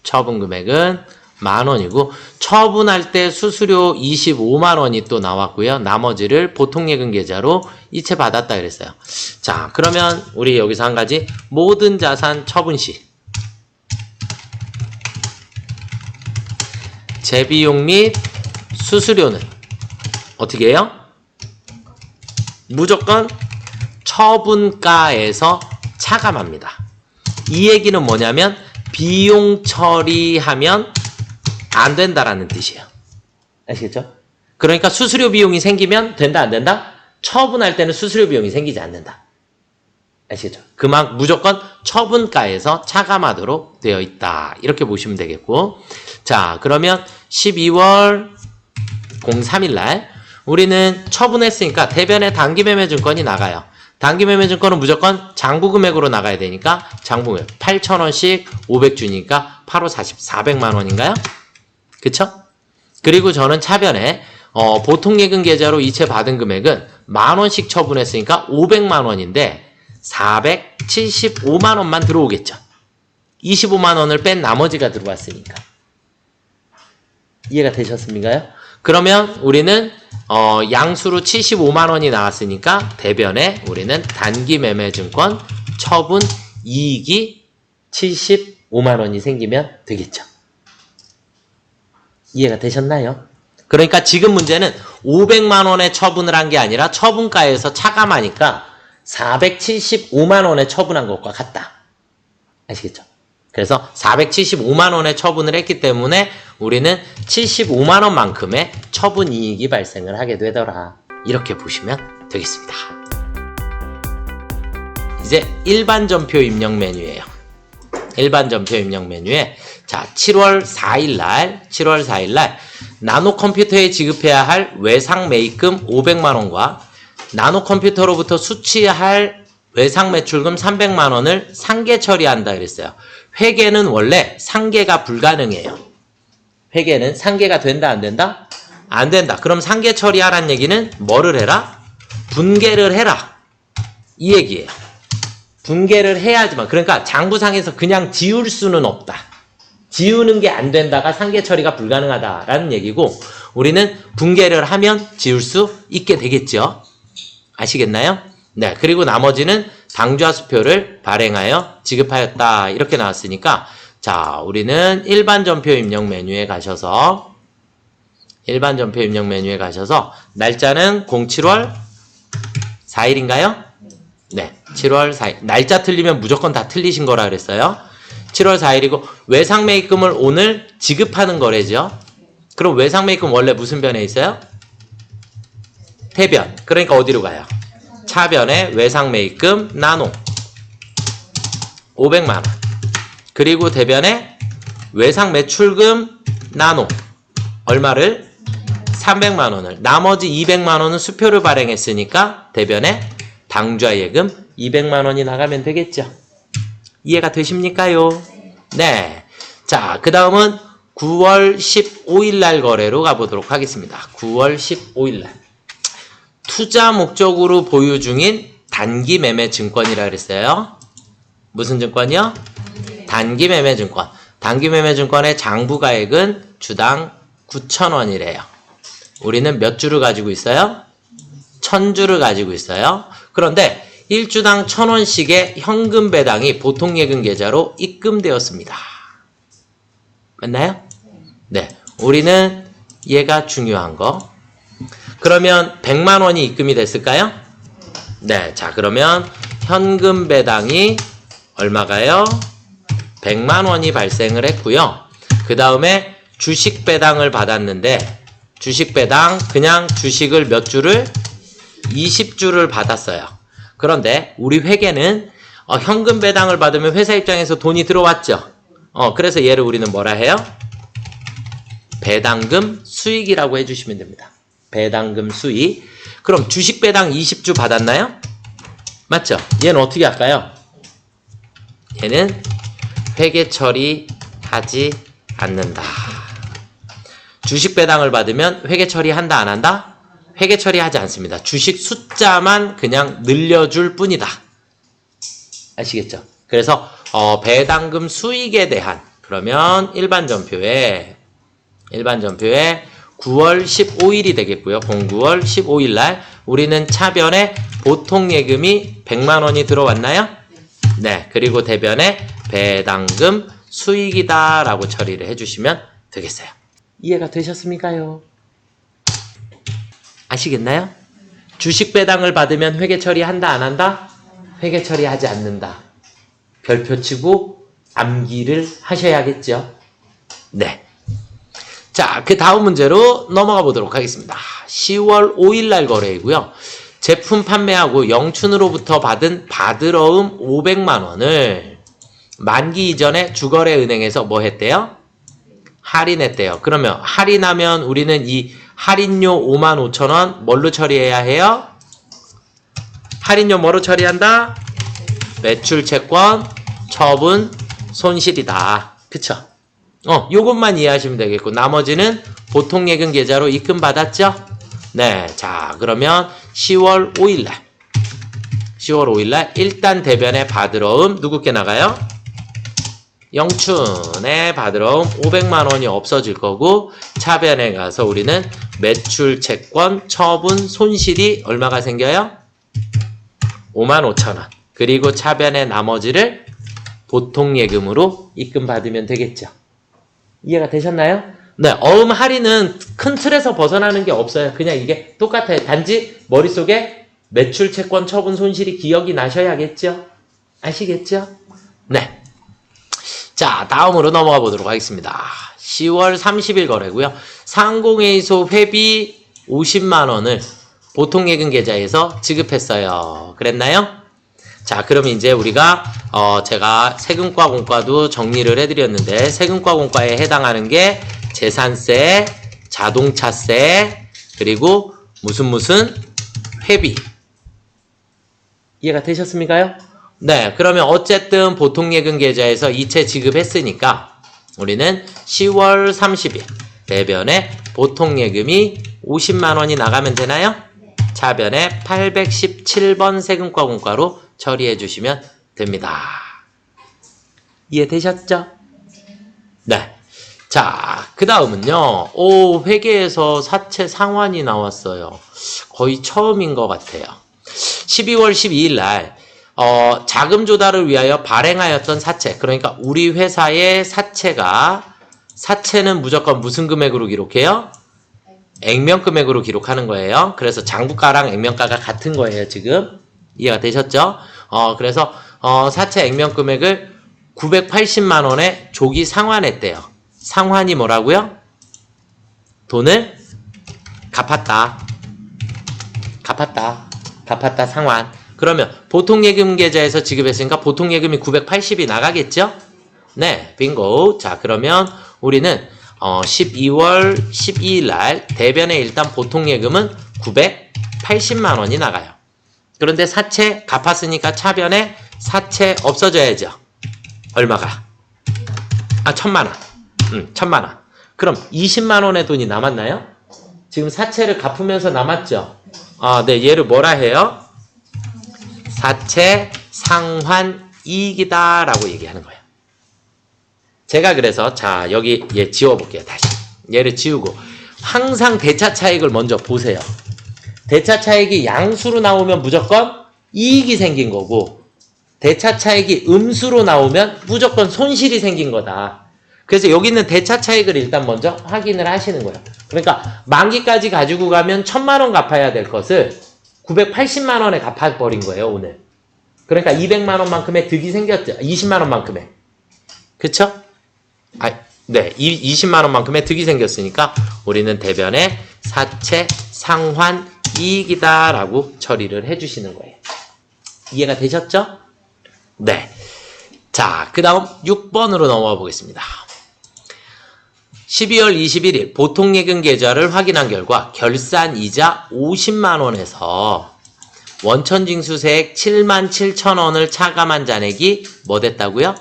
처분 금액은 10,000원이고 처분할 때 수수료 25만 원이 또 나왔고요. 나머지를 보통 예금 계좌로 이체 받았다 그랬어요. 자, 그러면 우리 여기서 한 가지 모든 자산 처분 시 재비용 및 수수료는 어떻게 해요? 무조건 처분가에서 차감합니다. 이 얘기는 뭐냐면 비용 처리하면 안 된다라는 뜻이에요. 아시겠죠? 그러니까 수수료 비용이 생기면 된다 안 된다? 처분할 때는 수수료 비용이 생기지 않는다. 아시겠죠? 그만 무조건 처분가에서 차감하도록 되어 있다. 이렇게 보시면 되겠고, 자, 그러면 12월 03일 날 우리는 처분했으니까 대변에 단기매매증권이 나가요. 단기매매증권은 무조건 장부금액으로 나가야 되니까 장부금액 8,000원씩 500주니까 8, 5, 40, 400만 원인가요? 그쵸? 그리고 저는 차변에 보통 예금 계좌로 이체 받은 금액은 10,000원씩 처분했으니까 500만 원인데 475만 원만 들어오겠죠. 25만 원을 뺀 나머지가 들어왔으니까. 이해가 되셨습니까요? 그러면 우리는 양수로 75만 원이 나왔으니까 대변에 우리는 단기매매증권 처분 이익이 75만 원이 생기면 되겠죠. 이해가 되셨나요? 그러니까 지금 문제는 500만 원에 처분을 한 게 아니라 처분가에서 차감하니까 475만 원에 처분한 것과 같다. 아시겠죠? 그래서 475만 원에 처분을 했기 때문에 우리는 75만 원만큼의 처분 이익이 발생을 하게 되더라. 이렇게 보시면 되겠습니다. 이제 일반 전표 입력 메뉴예요. 일반 전표 입력 메뉴에 자, 7월 4일 날 나노 컴퓨터에 지급해야 할 외상 매입금 500만 원과 나노 컴퓨터로부터 수취할 외상 매출금 300만 원을 상계 처리한다 그랬어요. 회계는 원래 상계가 불가능해요. 회계는 상계가 된다 안 된다? 안 된다. 그럼 상계 처리하란 얘기는 뭐를 해라? 분계를 해라. 이 얘기예요. 분계를 해야지만. 그러니까 장부상에서 그냥 지울 수는 없다. 지우는 게 안 된다가 상계 처리가 불가능하다라는 얘기고 우리는 분계를 하면 지울 수 있게 되겠죠. 아시겠나요? 네. 그리고 나머지는 당좌수표를 발행하여 지급하였다. 이렇게 나왔으니까 자, 우리는 일반 전표 입력 메뉴에 가셔서 날짜는 07월 4일인가요? 네. 7월 4일. 날짜 틀리면 무조건 다 틀리신 거라 그랬어요. 7월 4일이고 외상 매입금을 오늘 지급하는 거래죠. 그럼 외상 매입금 원래 무슨 변에 있어요? 대변. 그러니까 어디로 가요? 차변에 외상 매입금 나노 500만 원. 그리고 대변에 외상 매출금 나노 얼마를? 300만 원을. 나머지 200만 원은 수표를 발행했으니까 대변에 당좌예금 200만 원이 나가면 되겠죠. 이해가 되십니까요? 네. 자, 그 다음은 9월 15일 날 거래로 가보도록 하겠습니다. 9월 15일 날. 투자 목적으로 보유 중인 단기 매매 증권이라 그랬어요. 무슨 증권이요? 단기 매매 증권. 단기 매매 증권의 장부가액은 주당 9,000원이래요. 우리는 몇 주를 가지고 있어요? 1000주를 가지고 있어요. 그런데 1주당 1,000원씩의 현금 배당이 보통 예금 계좌로 입금되었습니다. 맞나요? 네. 우리는 얘가 중요한 거. 그러면 100만 원이 입금이 됐을까요? 네. 자, 그러면 현금 배당이 얼마가요? 100만 원이 발생을 했고요. 그 다음에 주식 배당을 받았는데 주식 배당 그냥 주식을 몇 주를? 20주를 받았어요. 그런데 우리 회계는 현금 배당을 받으면 회사 입장에서 돈이 들어왔죠. 그래서 얘를 우리는 뭐라 해요? 배당금 수익이라고 해주시면 됩니다. 배당금 수익. 그럼 주식 배당 20주 받았나요? 맞죠? 얘는 어떻게 할까요? 얘는 회계 처리하지 않는다. 주식 배당을 받으면 회계 처리한다 안 한다? 회계 처리하지 않습니다. 주식 숫자만 그냥 늘려줄 뿐이다. 아시겠죠? 그래서 배당금 수익에 대한 그러면 일반 전표에 9월 15일이 되겠고요. 09월 15일 날 우리는 차변에 보통 예금이 100만 원이 들어왔나요? 네. 그리고 대변에 배당금 수익이다 라고 처리를 해주시면 되겠어요. 이해가 되셨습니까요? 아시겠나요? 주식 배당을 받으면 회계 처리한다 안 한다? 회계 처리하지 않는다. 별표 치고 암기를 하셔야겠죠. 네. 자, 그 다음 문제로 넘어가 보도록 하겠습니다. 10월 5일 날 거래이고요. 제품 판매하고 영춘으로부터 받은 받으러움 500만 원을 만기 이전에 주거래 은행에서 뭐 했대요? 할인했대요. 그러면 할인하면 우리는 이 할인료 55,000원 뭘로 처리해야 해요? 할인료 뭐로 처리한다? 매출 채권, 처분, 손실이다. 그쵸? 요것만 이해하시면 되겠고 나머지는 보통 예금 계좌로 입금 받았죠? 네. 자, 그러면 10월 5일날 일단 대변에 받으러움 누구께 나가요? 영춘에 받으러움 500만 원이 없어질 거고 차변에 가서 우리는 매출 채권, 처분, 손실이 얼마가 생겨요? 55,000원. 그리고 차변의 나머지를 보통 예금으로 입금 받으면 되겠죠. 이해가 되셨나요? 네, 어음 할인은 큰 틀에서 벗어나는 게 없어요. 그냥 이게 똑같아요. 단지 머릿속에 매출, 채권, 처분, 손실이 기억이 나셔야겠죠? 아시겠죠? 네. 자, 다음으로 넘어가 보도록 하겠습니다. 10월 30일 거래고요. 상공회의소 회비 50만 원을 보통 예금 계좌에서 지급했어요. 그랬나요? 자, 그러면 이제 우리가 제가 세금과 공과도 정리를 해드렸는데 세금과 공과에 해당하는 게 재산세, 자동차세, 그리고 무슨 회비. 이해가 되셨습니까요? 네, 그러면 어쨌든 보통 예금 계좌에서 이체 지급했으니까 우리는 10월 30일 대변에 보통 예금이 50만 원이 나가면 되나요? 차변에 817번 세금과 공과로 처리해 주시면 됩니다. 이해되셨죠? 네. 자, 그 다음은요. 회계에서 사채 상환이 나왔어요. 거의 처음인 것 같아요. 12월 12일 날 자금 조달을 위하여 발행하였던 사채. 그러니까 우리 회사의 사채는 무조건 무슨 금액으로 기록해요? 액면 금액으로 기록하는 거예요. 그래서 장부가랑 액면가가 같은 거예요, 지금. 이해가 되셨죠? 그래서 사채 액면 금액을 980만 원에 조기 상환했대요. 상환이 뭐라고요? 돈을 갚았다, 상환. 그러면 보통 예금 계좌에서 지급했으니까 보통 예금이 980이 나가겠죠? 네, 빙고. 자, 그러면 우리는 12월 12일 날 대변에 일단 보통 예금은 980만 원이 나가요. 그런데 사채 갚았으니까 차변에 사채 없어져야죠. 얼마가? 아, 1,000만 원. 1,000만 원. 그럼 20만 원의 돈이 남았나요? 지금 사채를 갚으면서 남았죠? 아, 네, 얘를 뭐라 해요? 사채 상환 이익이다라고 얘기하는 거예요. 제가 그래서 자, 여기 얘 지워볼게요. 다시. 얘를 지우고 항상 대차 차익을 먼저 보세요. 대차 차익이 양수로 나오면 무조건 이익이 생긴 거고 대차 차익이 음수로 나오면 무조건 손실이 생긴 거다. 그래서 여기 있는 대차 차익을 일단 먼저 확인을 하시는 거예요. 그러니까 만기까지 가지고 가면 1,000만 원 갚아야 될 것을 980만 원에 갚아버린 거예요, 오늘. 그러니까 200만 원만큼의 득이 생겼죠. 20만 원만큼의. 그쵸? 아, 네. 20만 원만큼의 득이 생겼으니까 우리는 대변에 사채 상환 이익이다라고 처리를 해주시는 거예요. 이해가 되셨죠? 네. 자, 그 다음 6번으로 넘어가 보겠습니다. 12월 21일 보통예금 계좌를 확인한 결과 결산이자 50만 원에서 원천징수세액 77,000원을 차감한 잔액이 뭐 됐다고요?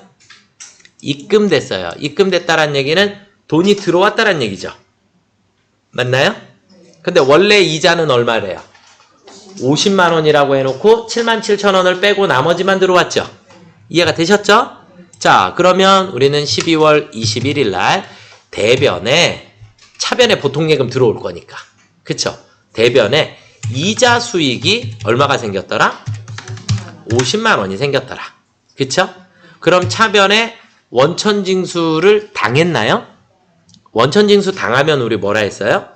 입금됐어요. 입금됐다는 얘기는 돈이 들어왔다는 얘기죠. 맞나요? 근데 원래 이자는 얼마래요? 50만 원이라고 해놓고 77,000원을 빼고 나머지만 들어왔죠. 이해가 되셨죠? 자, 그러면 우리는 12월 21일 날 대변에 차변에 보통예금 들어올 거니까. 그쵸? 대변에 이자 수익이 얼마가 생겼더라? 50만 원이 생겼더라. 그쵸? 그럼 차변에 원천징수를 당했나요? 원천징수 당하면 우리 뭐라 했어요?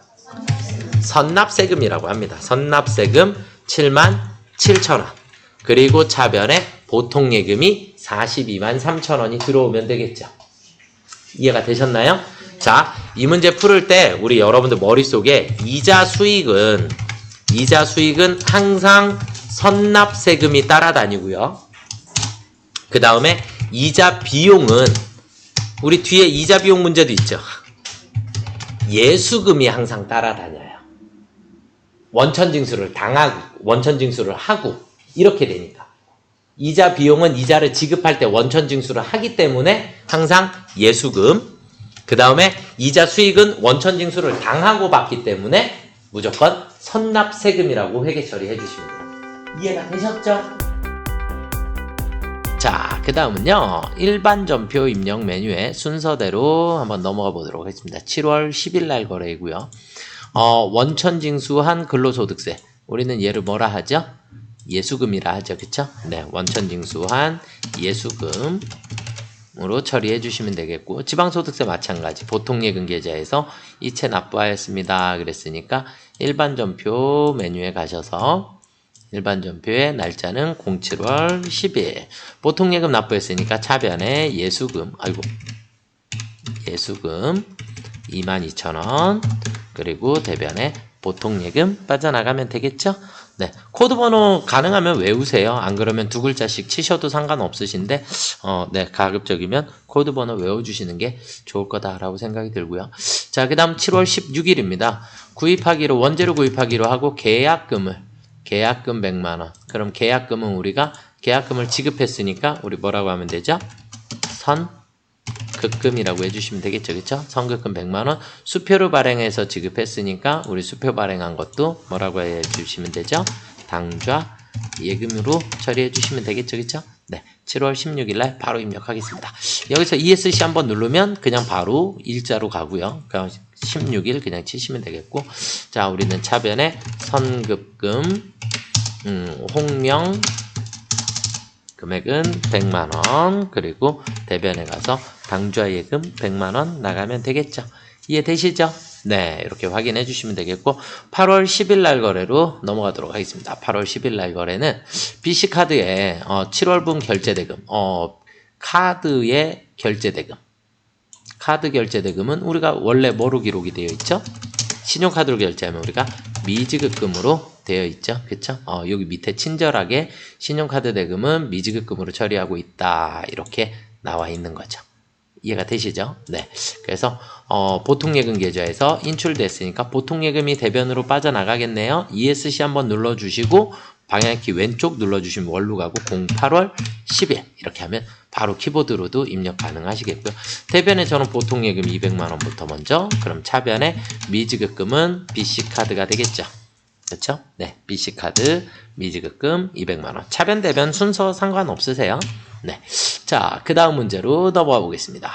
선납세금이라고 합니다. 선납세금 77,000원. 그리고 차변에 보통예금이 42만 3천원이 들어오면 되겠죠. 이해가 되셨나요? 자, 이 문제 풀을 때 우리 여러분들 머릿속에 이자 수익은 항상 선납세금이 따라다니고요. 그 다음에 이자 비용은 우리 뒤에 이자 비용 문제도 있죠. 예수금이 항상 따라다녀요. 원천징수를 당하고 원천징수를 하고 이렇게 되니까 이자 비용은 이자를 지급할 때 원천징수를 하기 때문에 항상 예수금, 그 다음에 이자 수익은 원천징수를 당하고 받기 때문에 무조건 선납세금이라고 회계 처리해 주시면 돼요. 이해가 되셨죠? 자, 그 다음은요, 일반 전표 입력 메뉴의 순서대로 한번 넘어가 보도록 하겠습니다. 7월 10일 날 거래이고요. 원천징수한 근로소득세. 우리는 얘를 뭐라 하죠? 예수금이라 하죠. 그쵸? 네, 원천징수한 예수금으로 처리해 주시면 되겠고, 지방소득세 마찬가지. 보통예금 계좌에서 이체 납부하였습니다. 그랬으니까 일반 전표 메뉴에 가셔서 일반 전표의 날짜는 07월 10일. 보통예금 납부했으니까 차변에 예수금, 예수금 22,000원. 그리고 대변에 보통예금 빠져나가면 되겠죠? 네. 코드 번호 가능하면 외우세요. 안 그러면 두 글자씩 치셔도 상관없으신데, 네. 가급적이면 코드 번호 외워주시는 게 좋을 거다라고 생각이 들고요. 자, 그 다음 7월 16일입니다. 구입하기로, 원재료 구입하기로 하고 계약금 100만원. 그럼 계약금은 우리가 계약금을 지급했으니까 우리 뭐라고 하면 되죠? 선급금이라고 해주시면 되겠죠. 그쵸? 선급금 100만원. 수표를 발행해서 지급했으니까 우리 수표 발행한 것도 뭐라고 해주시면 되죠? 당좌 예금으로 처리해 주시면 되겠죠. 그쵸? 네. 7월 16일날 바로 입력하겠습니다. 여기서 ESC 한번 누르면 그냥 바로 일자로 가고요. 그냥 16일 그냥 치시면 되겠고, 자, 우리는 차변에 선급금 홍명 금액은 100만원, 그리고 대변에 가서 당좌예금 100만원 나가면 되겠죠. 이해되시죠? 네, 이렇게 확인해 주시면 되겠고, 8월 10일 날 거래로 넘어가도록 하겠습니다. 8월 10일 날 거래는 BC카드에 7월분 결제대금, 카드의 결제대금. 카드 결제대금은 우리가 원래 뭐로 기록이 되어 있죠? 신용카드로 결제하면 우리가 미지급금으로 되어 있죠. 그쵸? 여기 밑에 친절하게 신용카드 대금은 미지급금으로 처리하고 있다. 이렇게 나와 있는 거죠. 이해가 되시죠? 네. 그래서 보통예금 계좌에서 인출됐으니까 보통예금이 대변으로 빠져나가겠네요. ESC 한번 눌러주시고 방향키 왼쪽 눌러주시면 원로 가고 08월 10일 이렇게 하면 바로 키보드로도 입력 가능하시겠고요. 대변에 저는 보통 예금 200만원부터 먼저, 그럼 차변에 미지급금은 BC카드가 되겠죠. 그렇죠? 네, BC카드 미지급금 200만원. 차변 대변 순서 상관없으세요. 네, 자, 그 다음 문제로 넘어가 보겠습니다.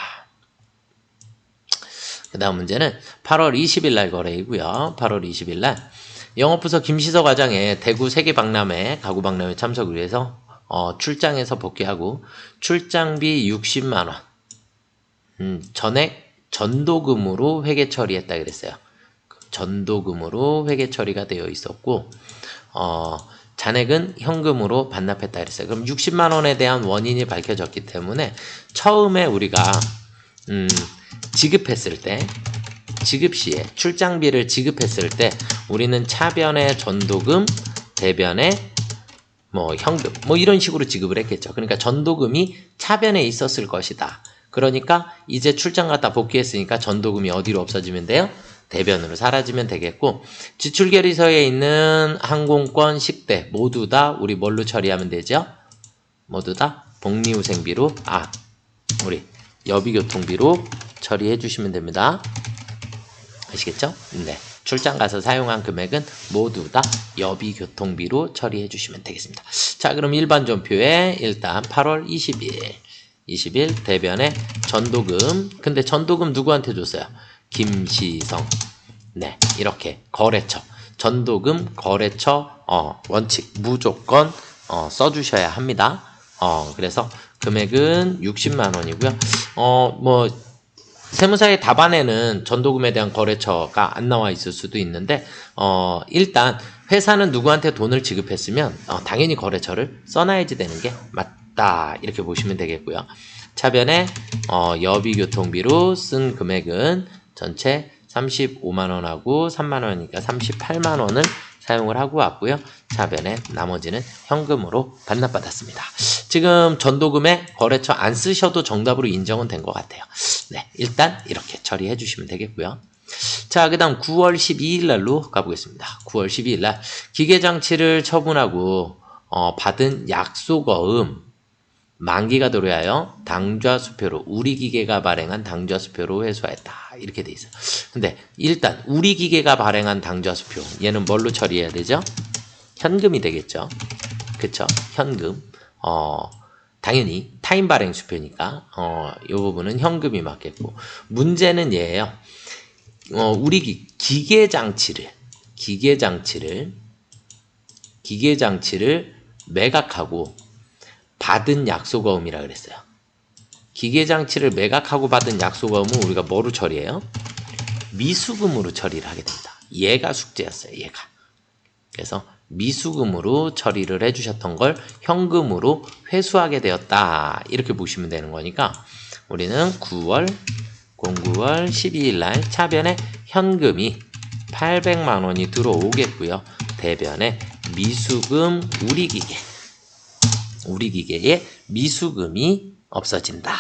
그 다음 문제는 8월 20일 날 거래이고요. 8월 20일 날 영업부서 김시서 과장의 대구 세계박람회 가구 박람회 참석을 위해서 출장에서 복귀하고 출장비 60만원 전액 전도금으로 회계 처리했다 그랬어요. 전도금으로 회계 처리가 되어 있었고 잔액은 현금으로 반납했다 그랬어요. 그럼 60만원에 대한 원인이 밝혀졌기 때문에 처음에 우리가 지급했을 때, 지급 시에 출장비를 지급했을 때 우리는 차변의 전도금, 대변의 현금 이런 식으로 지급을 했겠죠. 그러니까 전도금이 차변에 있었을 것이다. 그러니까 이제 출장 갔다 복귀했으니까 전도금이 어디로 없어지면 돼요? 대변으로 사라지면 되겠고, 지출결의서에 있는 항공권, 식대 모두 다 우리 뭘로 처리하면 되죠? 모두 다 복리후생비로, 우리 여비교통비로 처리해 주시면 됩니다. 아시겠죠? 네. 출장 가서 사용한 금액은 모두 다 여비교통비로 처리해 주시면 되겠습니다. 자, 그럼 일반 전표에 일단 8월 20일 대변에 전도금, 근데 전도금 누구한테 줬어요? 김시성. 네, 이렇게 거래처, 전도금 거래처 원칙 무조건 써주셔야 합니다. 그래서 금액은 60만 원이고요. 세무사의 답안에는 전도금에 대한 거래처가 안 나와 있을 수도 있는데 일단 회사는 누구한테 돈을 지급했으면 당연히 거래처를 써놔야지 되는 게 맞다, 이렇게 보시면 되겠고요. 차변에 여비교통비로 쓴 금액은 전체 35만원하고 3만원이니까 38만원을 사용을 하고 왔고요. 차변에 나머지는 현금으로 반납받았습니다. 지금 전도금에 거래처 안 쓰셔도 정답으로 인정은 된 것 같아요. 네, 일단 이렇게 처리해 주시면 되겠고요. 자, 그 다음 9월 12일 날로 가보겠습니다. 9월 12일 날 기계장치를 처분하고 받은 약소거음 만기가 도래하여 당좌수표로 우리 기계가 발행한 당좌수표로 회수하였다, 이렇게 돼 있어요. 근데 일단 우리 기계가 발행한 당좌수표, 얘는 뭘로 처리해야 되죠? 현금이 되겠죠. 그쵸? 현금. 당연히 타임 발행 수표니까 이 부분은 현금이 맞겠고, 문제는 얘예요. 우리 기계장치를 매각하고 받은 약소거음이라 그랬어요. 기계장치를 매각하고 받은 약소거음은 우리가 뭐로 처리해요? 미수금으로 처리를 하게 됩니다. 얘가 숙제였어요. 얘가. 그래서 미수금으로 처리를 해주셨던 걸 현금으로 회수하게 되었다, 이렇게 보시면 되는 거니까 우리는 09월 12일 날 차변에 현금이 800만 원이 들어오겠고요. 대변에 미수금 우리 기계에 미수금이 없어진다.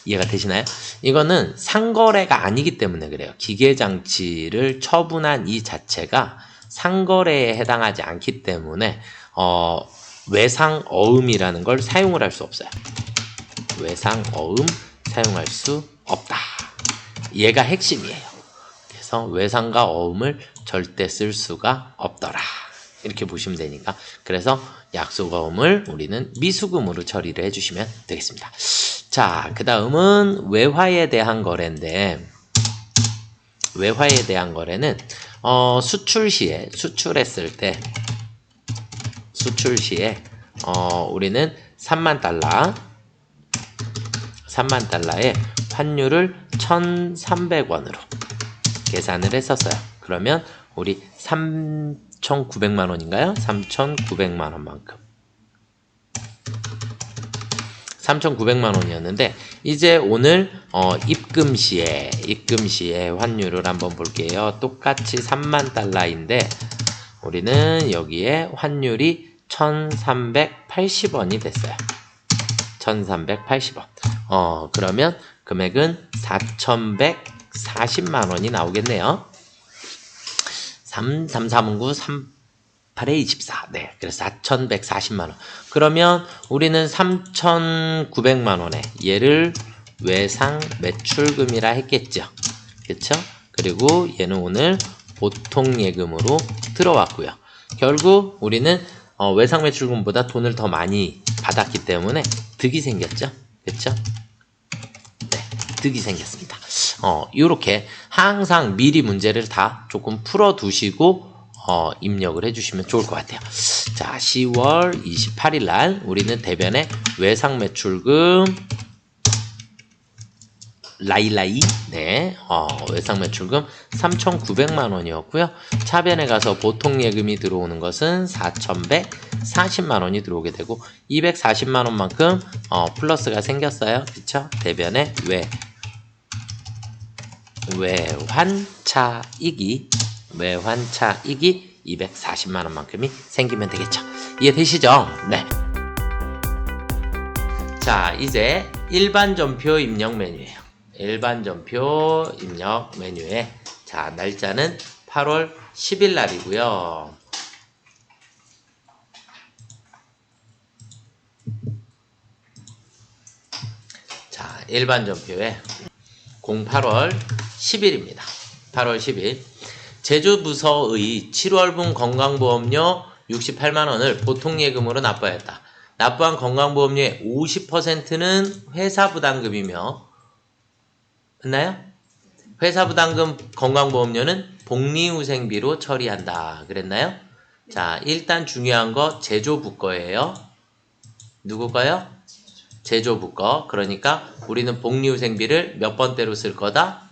이해가 되시나요? 이거는 상거래가 아니기 때문에 그래요. 기계장치를 처분한 이 자체가 상거래에 해당하지 않기 때문에 외상어음이라는 걸 사용을 할 수 없어요. 외상어음 사용할 수 없다. 얘가 핵심이에요. 그래서 외상과 어음을 절대 쓸 수가 없더라, 이렇게 보시면 되니까, 그래서 약소거음을 우리는 미수금으로 처리를 해주시면 되겠습니다. 자, 그 다음은 외화에 대한 거래인데, 외화에 대한 거래는 수출 시에 우리는 3만 달러에 환율을 1,300원으로 계산을 했었어요. 그러면 우리 3,900만 원인가요? 3,900만 원만큼 3,900만 원이었는데, 이제 오늘 입금 시에 환율을 한번 볼게요. 똑같이 3만 달러인데 우리는 여기에 환율이 1,380원이 됐어요. 1,380원. 그러면 금액은 4,140만 원이 나오겠네요. 3, 3, 4, 9, 3, 8에 24. 네. 그래서 4,140만원. 그러면 우리는 3,900만원에 얘를 외상 매출금이라 했겠죠. 그쵸? 그리고 얘는 오늘 보통예금으로 들어왔고요. 결국 우리는 외상 매출금보다 돈을 더 많이 받았기 때문에 득이 생겼죠. 그쵸? 네. 득이 생겼습니다. 요렇게 항상 미리 문제를 다 조금 풀어두시고 입력을 해주시면 좋을 것 같아요. 자, 10월 28일 날 우리는 대변에 외상 매출금 라이라이 네, 외상 매출금 3,900만 원이었고요. 차변에 가서 보통 예금이 들어오는 것은 4,140만 원이 들어오게 되고 240만 원만큼 플러스가 생겼어요. 그쵸? 대변에 외환차익이 240만 원만큼이 생기면 되겠죠. 이해되시죠? 네. 자, 이제 일반 전표 입력 메뉴예요. 일반 전표 입력 메뉴에 자, 날짜는 8월 10일 날이고요. 자, 일반 전표에 08월 10일입니다. 8월 10일. 제주부서의 7월분 건강보험료 68만원을 보통예금으로 납부하였다. 납부한 건강보험료의 50%는 회사부담금이며 맞나요? 회사부담금 건강보험료는 복리후생비로 처리한다. 그랬나요? 자, 일단 중요한 거 제조부 거예요. 누구 거요? 제조부 거. 그러니까 우리는 복리후생비를 몇 번대로 쓸 거다?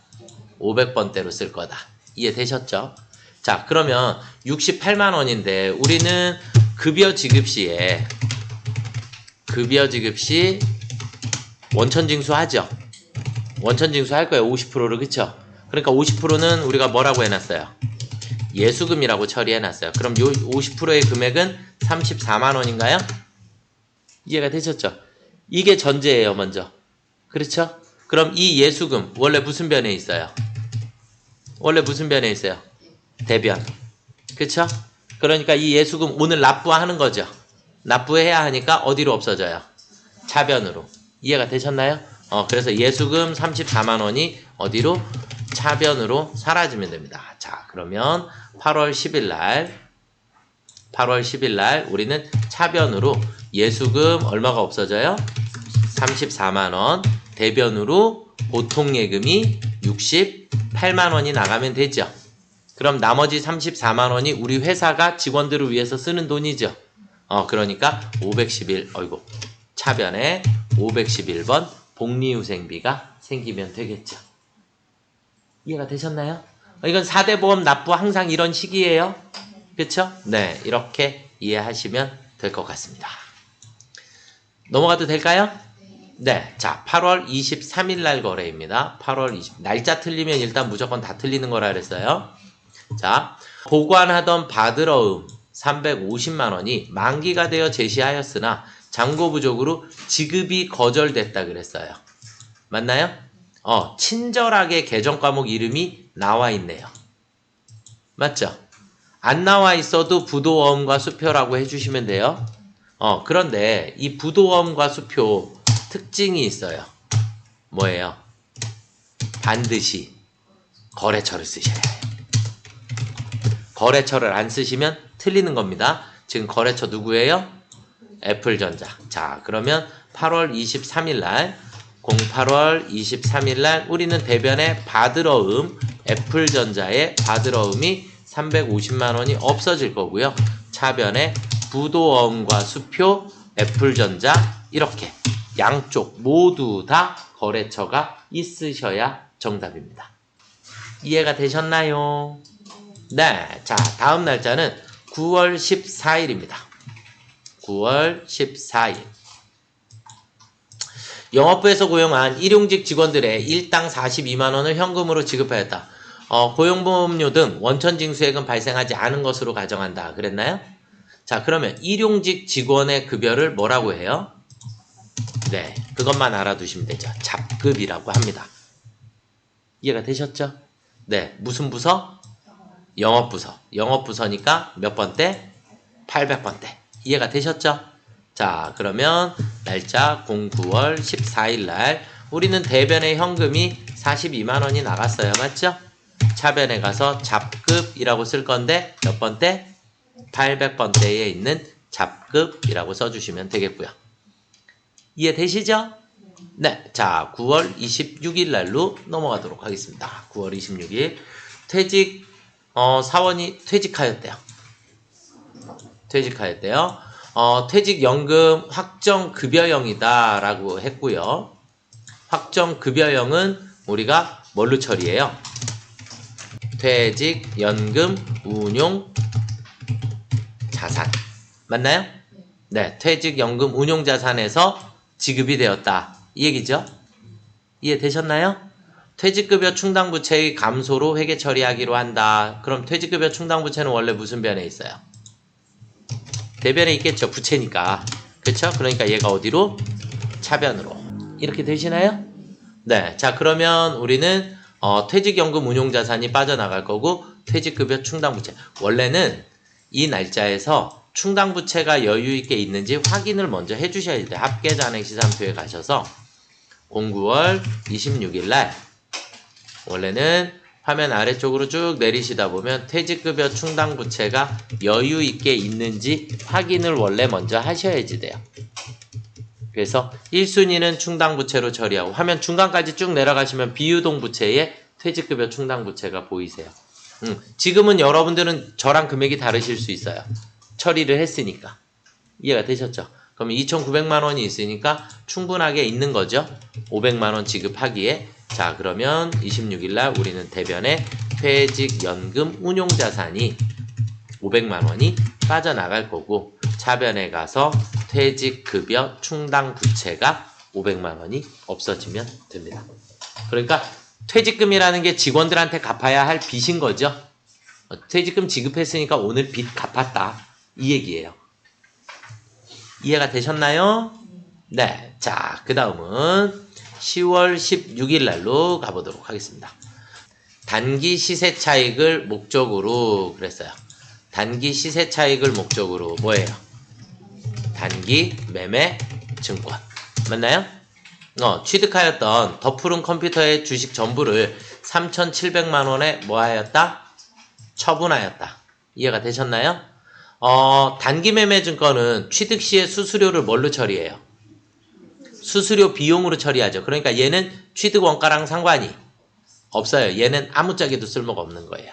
500번대로 쓸 거다. 이해되셨죠? 자, 그러면 68만 원인데 우리는 급여 지급 시 원천징수 하죠? 원천징수 할 거예요. 50%를. 그쵸? 그러니까 50%는 우리가 뭐라고 해놨어요? 예수금이라고 처리해놨어요. 그럼 요 50%의 금액은 34만 원인가요? 이해가 되셨죠? 이게 전제예요. 먼저. 그렇죠? 그럼 이 예수금 원래 무슨 변에 있어요? 원래 무슨 변에 있어요? 대변. 그쵸? 그러니까 이 예수금 오늘 납부하는 거죠. 납부해야 하니까 어디로 없어져요? 차변으로. 이해가 되셨나요? 그래서 예수금 34만 원이 어디로? 차변으로 사라지면 됩니다. 자, 그러면 8월 10일 날 우리는 차변으로 예수금 얼마가 없어져요? 34만 원. 대변으로 보통예금이 68만 원이 나가면 되죠. 그럼 나머지 34만 원이 우리 회사가 직원들을 위해서 쓰는 돈이죠. 그러니까 511, 차변에 511번 복리후생비가 생기면 되겠죠. 이해가 되셨나요? 이건 4대 보험 납부 항상 이런 식이에요. 그쵸? 네, 이렇게 이해하시면 될 것 같습니다. 넘어가도 될까요? 네, 자, 8월 23일 날 거래입니다. 8월 20, 날짜 틀리면 일단 무조건 다 틀리는 거라 그랬어요. 자, 보관하던 바드러움 350만 원이 만기가 되어 제시하였으나 잔고 부족으로 지급이 거절됐다 그랬어요. 맞나요? 친절하게 계정 과목 이름이 나와 있네요. 맞죠? 안 나와 있어도 부도어음과 수표라고 해주시면 돼요. 그런데 이 부도어음과 수표 특징이 있어요. 뭐예요? 반드시 거래처를 쓰셔야 해요. 거래처를 안 쓰시면 틀리는 겁니다. 지금 거래처 누구예요? 애플전자. 자, 그러면 8월 23일 날 08월 23일 날 우리는 대변에 바드러움 애플전자의 바드러움이 350만 원이 없어질 거고요. 차변에 부도어음과 수표 애플전자 이렇게 양쪽 모두 다 거래처가 있으셔야 정답입니다. 이해가 되셨나요? 네, 자, 다음 날짜는 9월 14일입니다. 9월 14일. 영업부에서 고용한 일용직 직원들의 일당 42만 원을 현금으로 지급하였다. 고용보험료 등 원천징수액은 발생하지 않은 것으로 가정한다. 그랬나요? 자, 그러면 일용직 직원의 급여를 뭐라고 해요? 네, 그것만 알아두시면 되죠. 잡급이라고 합니다. 이해가 되셨죠? 네, 무슨 부서? 영업부서. 영업부서니까 몇 번대? 800번대. 이해가 되셨죠? 자, 그러면 날짜 09월 14일 날 우리는 대변의 현금이 42만원이 나갔어요. 맞죠? 차변에 가서 잡급이라고 쓸 건데 몇 번대? 800번대에 있는 잡급이라고 써주시면 되겠고요. 이해되시죠? 네, 자 9월 26일 날로 넘어가도록 하겠습니다. 9월 26일 퇴직 사원이 퇴직하였대요. 퇴직연금 확정급여형이다 라고 했고요. 확정급여형은 우리가 뭘로 처리해요? 퇴직연금 운용자산 맞나요? 네, 퇴직연금 운용자산에서 지급이 되었다 이 얘기죠? 이해되셨나요? 퇴직급여 충당부채의 감소로 회계 처리하기로 한다. 그럼 퇴직급여 충당부채는 원래 무슨 변에 있어요? 대변에 있겠죠. 부채니까. 그렇죠? 그러니까 얘가 어디로? 차변으로. 이렇게 되시나요? 네. 자, 그러면 우리는 퇴직연금 운용자산이 빠져나갈 거고 퇴직급여 충당부채. 원래는 이 날짜에서 충당부채가 여유있게 있는지 확인을 먼저 해주셔야 돼요. 합계잔액시산표에 가셔서 09월 26일 날 원래는 화면 아래쪽으로 쭉 내리시다 보면 퇴직급여 충당부채가 여유있게 있는지 확인을 원래 먼저 하셔야지 돼요. 그래서 1순위는 충당부채로 처리하고 화면 중간까지 쭉 내려가시면 비유동부채에 퇴직급여 충당부채가 보이세요. 지금은 여러분들은 저랑 금액이 다르실 수 있어요. 처리를 했으니까. 이해가 되셨죠? 그럼 2,900만원이 있으니까 충분하게 있는 거죠. 500만원 지급하기에. 자, 그러면 26일날 우리는 대변에 퇴직연금 운용자산이 500만원이 빠져나갈 거고 차변에 가서 퇴직급여 충당부채가 500만원이 없어지면 됩니다. 그러니까 퇴직금이라는 게 직원들한테 갚아야 할 빚인 거죠. 퇴직금 지급했으니까 오늘 빚 갚았다. 이 얘기예요. 이해가 되셨나요? 네. 자, 그 다음은 10월 16일 날로 가보도록 하겠습니다. 단기 시세 차익을 목적으로 그랬어요. 단기 시세 차익을 목적으로 뭐예요? 단기 매매 증권. 맞나요? 취득하였던 더 푸른 컴퓨터의 주식 전부를 3,700만원에 뭐 하였다? 처분하였다. 이해가 되셨나요? 단기 매매 증권은 취득 시에 수수료를 뭘로 처리해요? 수수료 비용으로 처리하죠. 그러니까 얘는 취득 원가랑 상관이 없어요. 얘는 아무짝에도 쓸모가 없는 거예요.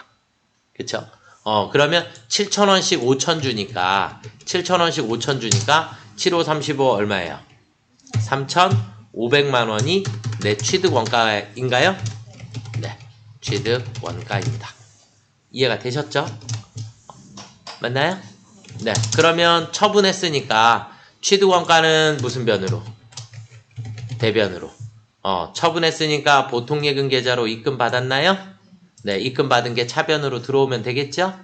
그쵸? 그러면 7,000원씩 5,000 주니까 7,000원씩 5,000 주니까 7, 5, 35 얼마예요? 3,500만원이 내 취득 원가인가요? 네, 취득 원가입니다. 이해가 되셨죠? 맞나요? 네, 그러면 처분했으니까 취득 원가는 무슨 변으로? 대변으로. 처분했으니까 보통예금 계좌로 입금 받았나요? 네, 입금 받은 게 차변으로 들어오면 되겠죠?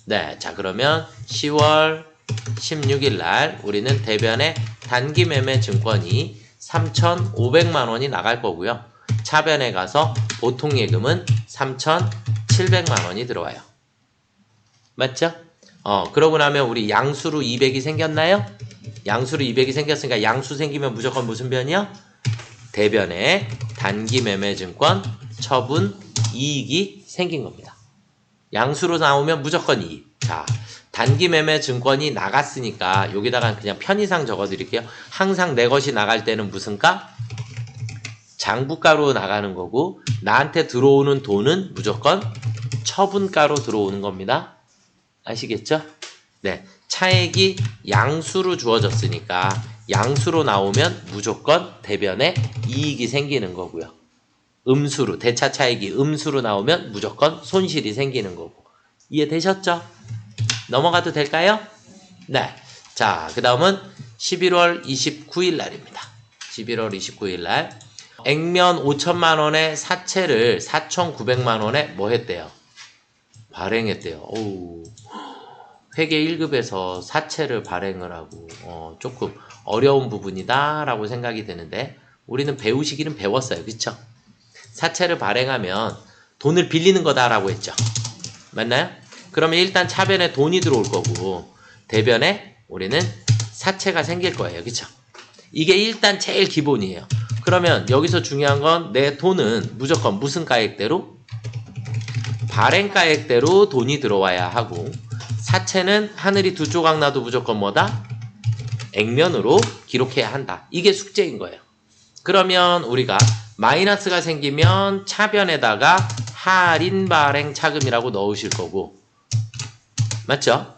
네, 자 그러면 10월 16일 날 우리는 대변에 단기 매매 증권이 3,500만원이 나갈 거고요. 차변에 가서 보통예금은 3,700만원이 들어와요. 맞죠? 그러고 나면 우리 양수로 200이 생겼나요? 양수로 200이 생겼으니까 양수 생기면 무조건 무슨 변이요? 대변에 단기 매매 증권 처분 이익이 생긴 겁니다. 양수로 나오면 무조건 이익. 자, 단기 매매 증권이 나갔으니까 여기다가 그냥 편의상 적어드릴게요. 항상 내 것이 나갈 때는 무슨 가? 장부가로 나가는 거고 나한테 들어오는 돈은 무조건 처분가로 들어오는 겁니다. 아시겠죠? 네, 차액이 양수로 주어졌으니까 양수로 나오면 무조건 대변에 이익이 생기는 거고요. 음수로, 대차 차익이 음수로 나오면 무조건 손실이 생기는 거고. 이해되셨죠? 넘어가도 될까요? 네. 자, 그 다음은 11월 29일 날입니다. 11월 29일 날 액면 5천만원의 사채를 4,900만원에 뭐 했대요? 발행했대요. 오우. 회계 1급에서 사채를 발행을 하고 조금 어려운 부분이다 라고 생각이 드는데 우리는 배우시기는 배웠어요. 그쵸? 사채를 발행하면 돈을 빌리는 거다 라고 했죠. 맞나요? 그러면 일단 차변에 돈이 들어올 거고 대변에 우리는 사체가 생길 거예요. 그쵸? 이게 일단 제일 기본이에요. 그러면 여기서 중요한 건 내 돈은 무조건 무슨 가액대로? 발행가액대로 돈이 들어와야 하고, 사체는 하늘이 두 조각 나도 무조건 뭐다? 액면으로 기록해야 한다. 이게 숙제인 거예요. 그러면 우리가 마이너스가 생기면 차변에다가 할인 발행 차금이라고 넣으실 거고, 맞죠?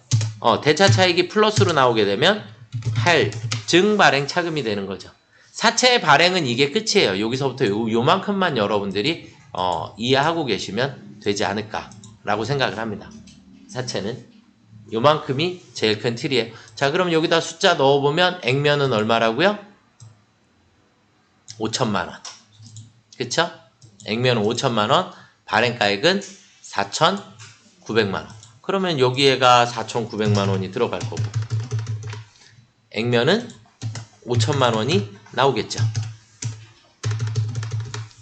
대차 차익이 플러스로 나오게 되면 할증 발행 차금이 되는 거죠. 사채 발행은 이게 끝이에요. 여기서부터 요만큼만 여러분들이 이해하고 계시면 되지 않을까라고 생각을 합니다. 사채는 요만큼이 제일 큰 틀이에요. 자, 그럼 여기다 숫자 넣어보면 액면은 얼마라고요? 5천만 원. 그쵸? 액면은 5천만 원, 발행가액은 4,900만 원. 그러면 여기에가 4,900만 원이 들어갈 거고, 액면은 5천만 원이 나오겠죠.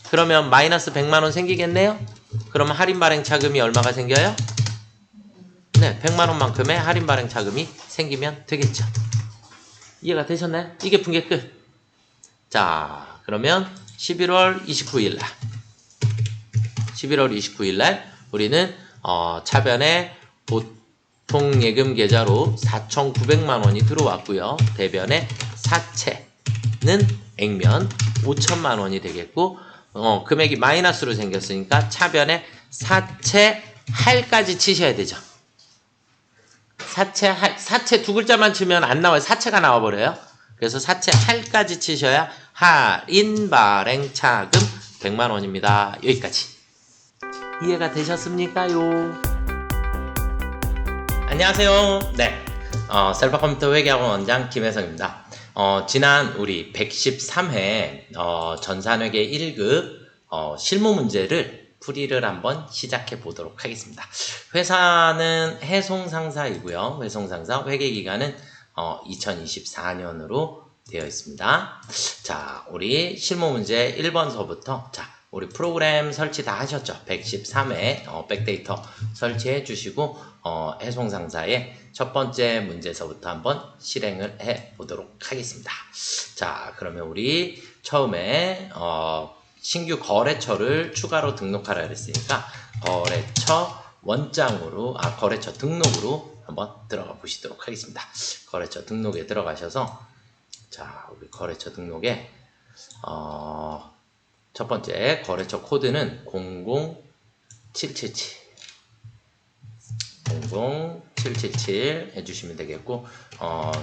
그러면 마이너스 100만 원 생기겠네요? 그러면 할인 발행 차금이 얼마가 생겨요? 네, 100만 원만큼의 할인 발행 차금이 생기면 되겠죠. 이해가 되셨나요? 이게 분계 끝. 자, 그러면 11월 29일 날 11월 29일 날 우리는 차변에 보통 예금 계좌로 4,900만 원이 들어왔고요. 대변에 사채는 액면 5천만 원이 되겠고, 금액이 마이너스로 생겼으니까 차변에 사채 할까지 치셔야 되죠. 사채 두 글자만 치면 안 나와요. 사채가 나와버려요. 그래서 사채 할까지 치셔야 할인 발행 차금 100만 원입니다. 여기까지. 이해가 되셨습니까요? 안녕하세요. 네. 셀프컴퓨터 회계학원 원장 김혜성입니다. 지난 우리 113회 전산회계 1급 실무 문제를 풀이를 한번 시작해 보도록 하겠습니다. 회사는 해송상사이고요. 해송상사 회계기간은 2024년으로 되어 있습니다. 자, 우리 실무 문제 1번서부터 우리 프로그램 설치 다 하셨죠? 113회 백데이터 설치해 주시고 해송상사의 첫 번째 문제서부터 한번 실행을 해 보도록 하겠습니다. 자, 그러면 우리 처음에 신규 거래처를 추가로 등록하라 그랬으니까 거래처 원장으로 거래처 등록으로 한번 들어가 보시도록 하겠습니다. 거래처 등록에 들어가셔서 자, 우리 거래처 등록에 첫 번째 거래처 코드는 00777 00777 해주시면 되겠고,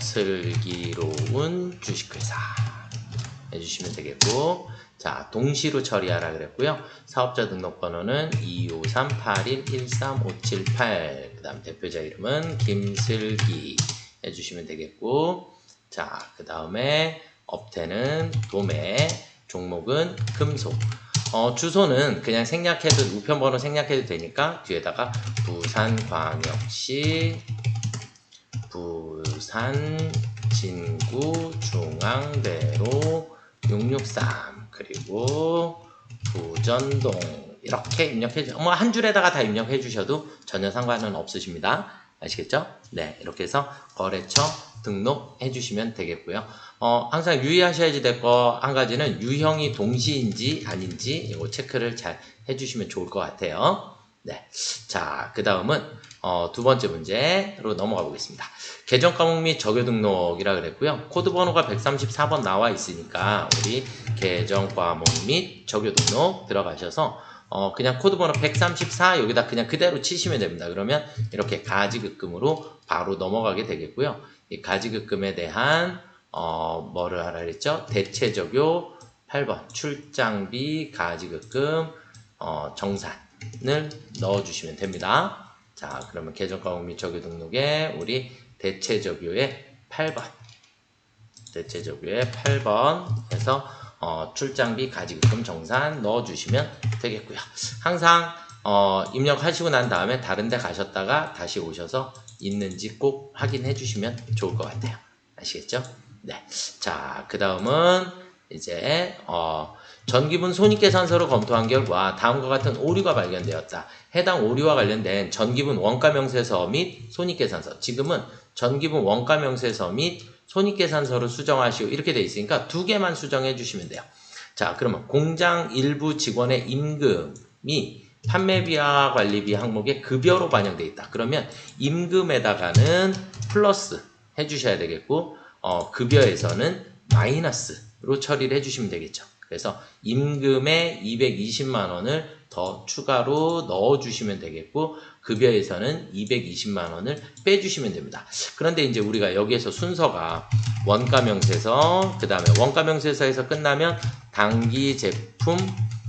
슬기로운 주식회사 해주시면 되겠고, 자, 동시로 처리하라 그랬고요. 사업자 등록번호는 253811358, 그 다음 대표자 이름은 김슬기 해주시면 되겠고, 자, 그 다음에 업태는 도매, 종목은 금속, 주소는 그냥 생략해도, 우편번호 생략해도 되니까 뒤에다가 부산광역시 부산 진구 중앙대로 663 그리고 부전동 이렇게 입력해 주세요. 한 줄에다가 다 입력해 주셔도 전혀 상관은 없으십니다. 아시겠죠? 네, 이렇게 해서 거래처 등록해 주시면 되겠고요. 항상 유의하셔야 될 거 한 가지는 유형이 동시인지 아닌지 이거 체크를 잘 해주시면 좋을 것 같아요. 네, 자, 그 다음은 두 번째 문제로 넘어가 보겠습니다. 계정 과목 및 적요 등록이라 그랬고요. 코드 번호가 134번 나와 있으니까 우리 계정 과목 및 적요 등록 들어가셔서 그냥 코드 번호 134 여기다 그냥 그대로 치시면 됩니다. 그러면 이렇게 가지급금으로 바로 넘어가게 되겠고요. 이 가지급금에 대한 뭐를 하라 그랬죠? 대체적요 8번 출장비 가지급금 정산을 넣어주시면 됩니다. 자, 그러면 계정과목 및 적요 등록에 우리 대체적요의 8번 대체적요의 8번 해서 출장비 가지급금 정산 넣어주시면 되겠고요. 항상 입력하시고 난 다음에 다른 데 가셨다가 다시 오셔서 있는지 꼭 확인해 주시면 좋을 것 같아요. 아시겠죠? 네. 자, 그 다음은 이제 전기분 손익계산서를 검토한 결과 다음과 같은 오류가 발견되었다. 해당 오류와 관련된 전기분 원가명세서 및 손익계산서. 지금은 전기분 원가명세서 및 손익계산서를 수정하시오. 이렇게 돼 있으니까 두 개만 수정해 주시면 돼요. 자, 그러면 공장 일부 직원의 임금이 판매비와 관리비 항목에 급여로 반영되어 있다. 그러면 임금에다가는 플러스 해주셔야 되겠고, 급여에서는 마이너스로 처리를 해주시면 되겠죠. 그래서 임금에 220만 원을 더 추가로 넣어주시면 되겠고, 급여에서는 220만 원을 빼주시면 됩니다. 그런데 이제 우리가 여기에서 순서가 원가명세서, 그 다음에 원가명세서에서 끝나면 단기 제품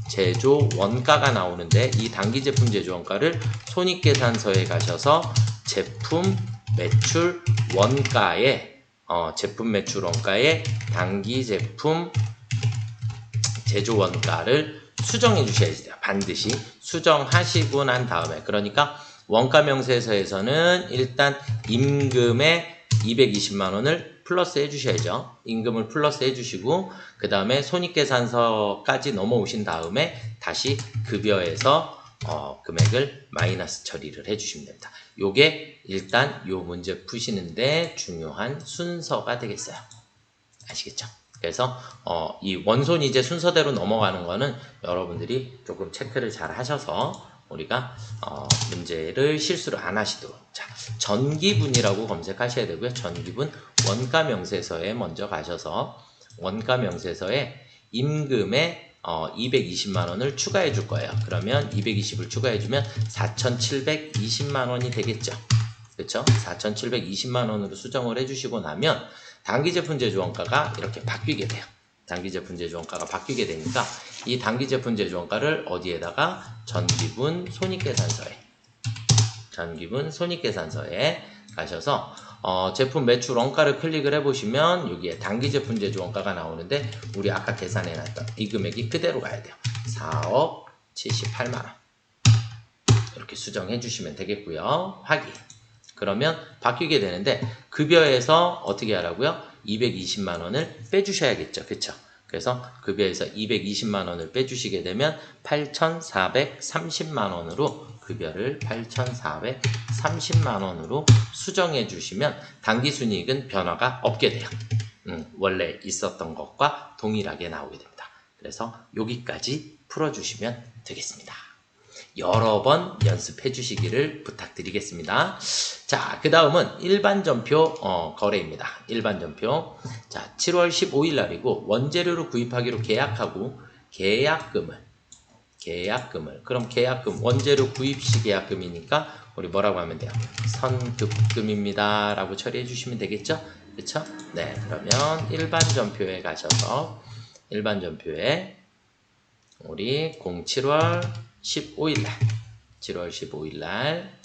제조 원가가 나오는데, 이 단기 제품 제조 원가를 손익계산서에 가셔서 제품 매출 원가에 제품 매출 원가에 단기 제품 제조 원가를 수정해 주셔야 돼요. 반드시 수정하시고 난 다음에, 그러니까 원가 명세서에서는 일단 임금에 220만 원을 플러스 해주셔야죠. 임금을 플러스 해주시고, 그 다음에 손익계산서까지 넘어오신 다음에 다시 급여에서 금액을 마이너스 처리를 해주시면 됩니다. 요게 일단 요 문제 푸시는데 중요한 순서가 되겠어요. 아시겠죠? 그래서 이 원손이제 순서대로 넘어가는 거는 여러분들이 조금 체크를 잘 하셔서 우리가 문제를 실수를 안 하시도록. 자, 전기분이라고 검색하셔야 되고요. 전기분 원가명세서에 먼저 가셔서 원가명세서에 임금에 220만 원을 추가해 줄 거예요. 그러면 220을 추가해 주면 4,720만 원이 되겠죠. 그렇죠? 4,720만 원으로 수정을 해 주시고 나면 단기 제품 제조 원가가 이렇게 바뀌게 돼요. 단기 제품 제조 원가가 바뀌게 되니까 이 단기 제품 제조 원가를 어디에다가 전기분 손익계산서에 가셔서 제품 매출 원가를 클릭을 해보시면 여기에 단기 제품 제조 원가가 나오는데, 우리 아까 계산해놨던 이 금액이 그대로 가야 돼요. 4억 78만 원 이렇게 수정해 주시면 되겠고요. 확인. 그러면 바뀌게 되는데, 급여에서 어떻게 하라고요? 220만 원을 빼주셔야겠죠. 그쵸? 그래서 급여에서 220만 원을 빼주시게 되면 8,430만 원으로, 급여를 8,430만 원으로 수정해 주시면 단기순이익은 변화가 없게 돼요. 원래 있었던 것과 동일하게 나오게 됩니다. 그래서 여기까지 풀어주시면 되겠습니다. 여러 번 연습해 주시기를 부탁드리겠습니다. 자, 그 다음은 일반전표 거래입니다. 일반전표. 자, 7월 15일 날이고 원재료를 구입하기로 계약하고 계약금을 그럼 계약금 원재료 구입시 계약금이니까 우리 뭐라고 하면 돼요? 선급금입니다 라고 처리해 주시면 되겠죠? 그쵸? 네, 그러면 일반전표에 가셔서 일반전표에 우리 7월 15일 날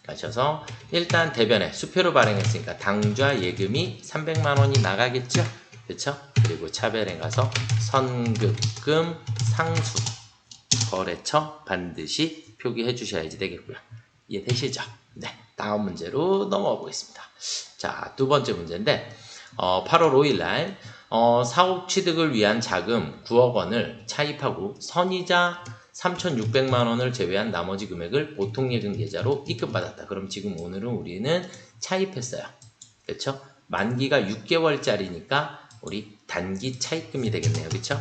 가셔서 일단 대변에 수표로 발행했으니까 당좌 예금이 300만 원이 나가겠죠? 그쵸? 그리고 차별에 가서 선급금 상수 거래처 반드시 표기해 주셔야지 되겠고요. 이해되시죠? 네, 다음 문제로 넘어가 보겠습니다. 자, 두 번째 문제인데 8월 5일 날 사업 취득을 위한 자금 9억 원을 차입하고 선이자 3,600만 원을 제외한 나머지 금액을 보통예금 계좌로 입금받았다. 그럼 지금 오늘은 우리는 차입했어요. 그렇죠? 만기가 6개월짜리니까 우리 단기 차입금이 되겠네요. 그렇죠?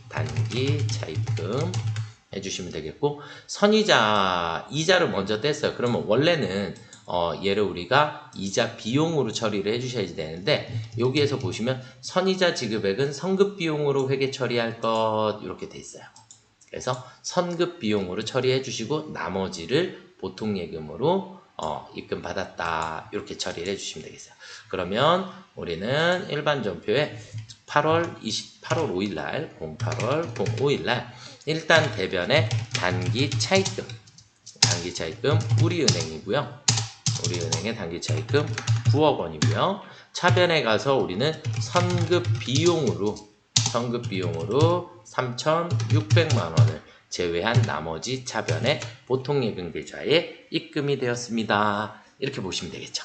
단기 차입금 해주시면 되겠고, 선이자 이자를 먼저 뗐어요. 그러면 원래는 얘를 우리가 이자 비용으로 처리를 해주셔야 되는데, 여기에서 보시면 선이자 지급액은 선급 비용으로 회계 처리할 것 이렇게 돼 있어요. 그래서 선급 비용으로 처리해 주시고 나머지를 보통예금으로 입금 받았다 이렇게 처리를 해주시면 되겠어요. 그러면 우리는 일반전표에 8월 5일 날 05일 날 일단 대변에 단기 차입금 우리은행이고요. 우리은행의 단기 차입금 9억 원이고요. 차변에 가서 우리는 선급 비용으로 3,600만 원을 제외한 나머지 차변에 보통예금 계좌에 입금이 되었습니다. 이렇게 보시면 되겠죠.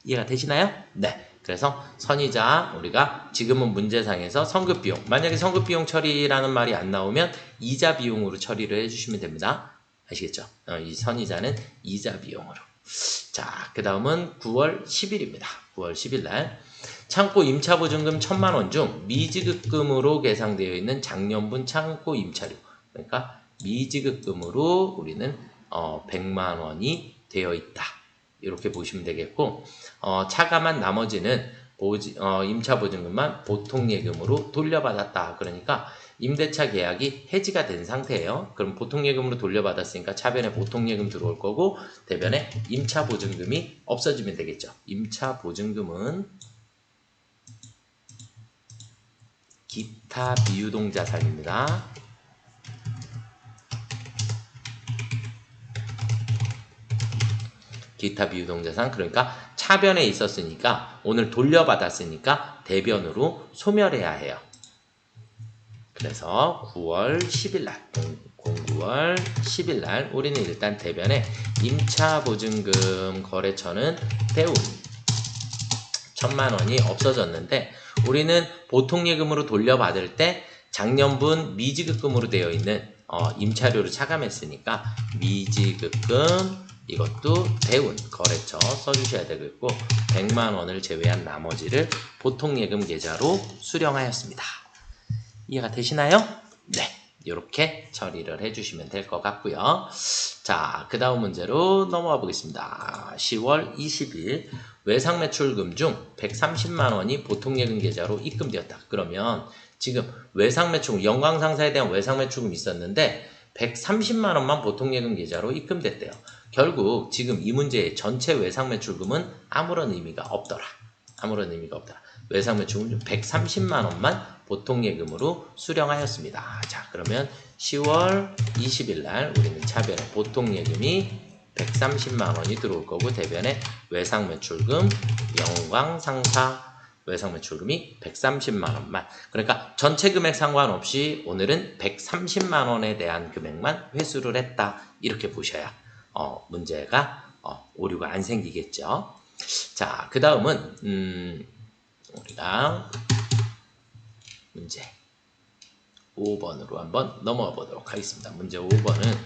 이해가 되시나요? 네. 그래서 선이자 우리가 지금은 문제상에서 선급비용, 만약에 선급비용 처리라는 말이 안 나오면 이자 비용으로 처리를 해주시면 됩니다. 아시겠죠? 이 선이자는 이자 비용으로. 자, 그 다음은 9월 10일입니다. 9월 10일 날 창고 임차보증금 1,000만 원 중 미지급금으로 계상되어 있는 작년분 창고 임차료, 그러니까 미지급금으로 우리는 100만 원이 되어 있다. 이렇게 보시면 되겠고, 차감한 나머지는 임차보증금만 보통예금으로 돌려받았다. 그러니까 임대차 계약이 해지가 된 상태예요. 그럼 보통예금으로 돌려받았으니까 차변에 보통예금 들어올 거고, 대변에 임차보증금이 없어지면 되겠죠. 임차보증금은 기타 비유동자산입니다. 기타 비유동자산, 그러니까 차변에 있었으니까 오늘 돌려받았으니까 대변으로 소멸해야 해요. 그래서 9월 10일 날 09월 10일 날 우리는 일단 대변에 임차보증금 거래처는 대운 1,000만 원이 없어졌는데, 우리는 보통예금으로 돌려받을 때 작년분 미지급금으로 되어 있는 임차료를 차감했으니까 미지급금, 이것도 대운 거래처 써주셔야 되겠고, 100만 원을 제외한 나머지를 보통예금 계좌로 수령하였습니다. 이해가 되시나요? 네, 이렇게 처리를 해주시면 될 것 같고요. 자, 그 다음 문제로 넘어가 보겠습니다. 10월 20일 외상매출금 중 130만 원이 보통예금 계좌로 입금되었다. 그러면 지금 외상매출금, 영광상사에 대한 외상매출금이 있었는데 130만 원만 보통예금 계좌로 입금됐대요. 결국 지금 이 문제의 전체 외상매출금은 아무런 의미가 없더라. 아무런 의미가 없더라. 외상매출금 중 130만 원만 보통예금으로 수령하였습니다. 자, 그러면 10월 20일 날 우리는 차변에 보통예금이 130만 원이 들어올 거고, 대변에 외상매출금 영광상사 외상매출금이 130만 원만. 그러니까 전체 금액 상관없이 오늘은 130만 원에 대한 금액만 회수를 했다. 이렇게 보셔야 문제가 오류가 안 생기겠죠. 자, 그 다음은 우리가 문제 5번으로 한번 넘어가 보도록 하겠습니다. 문제 5번은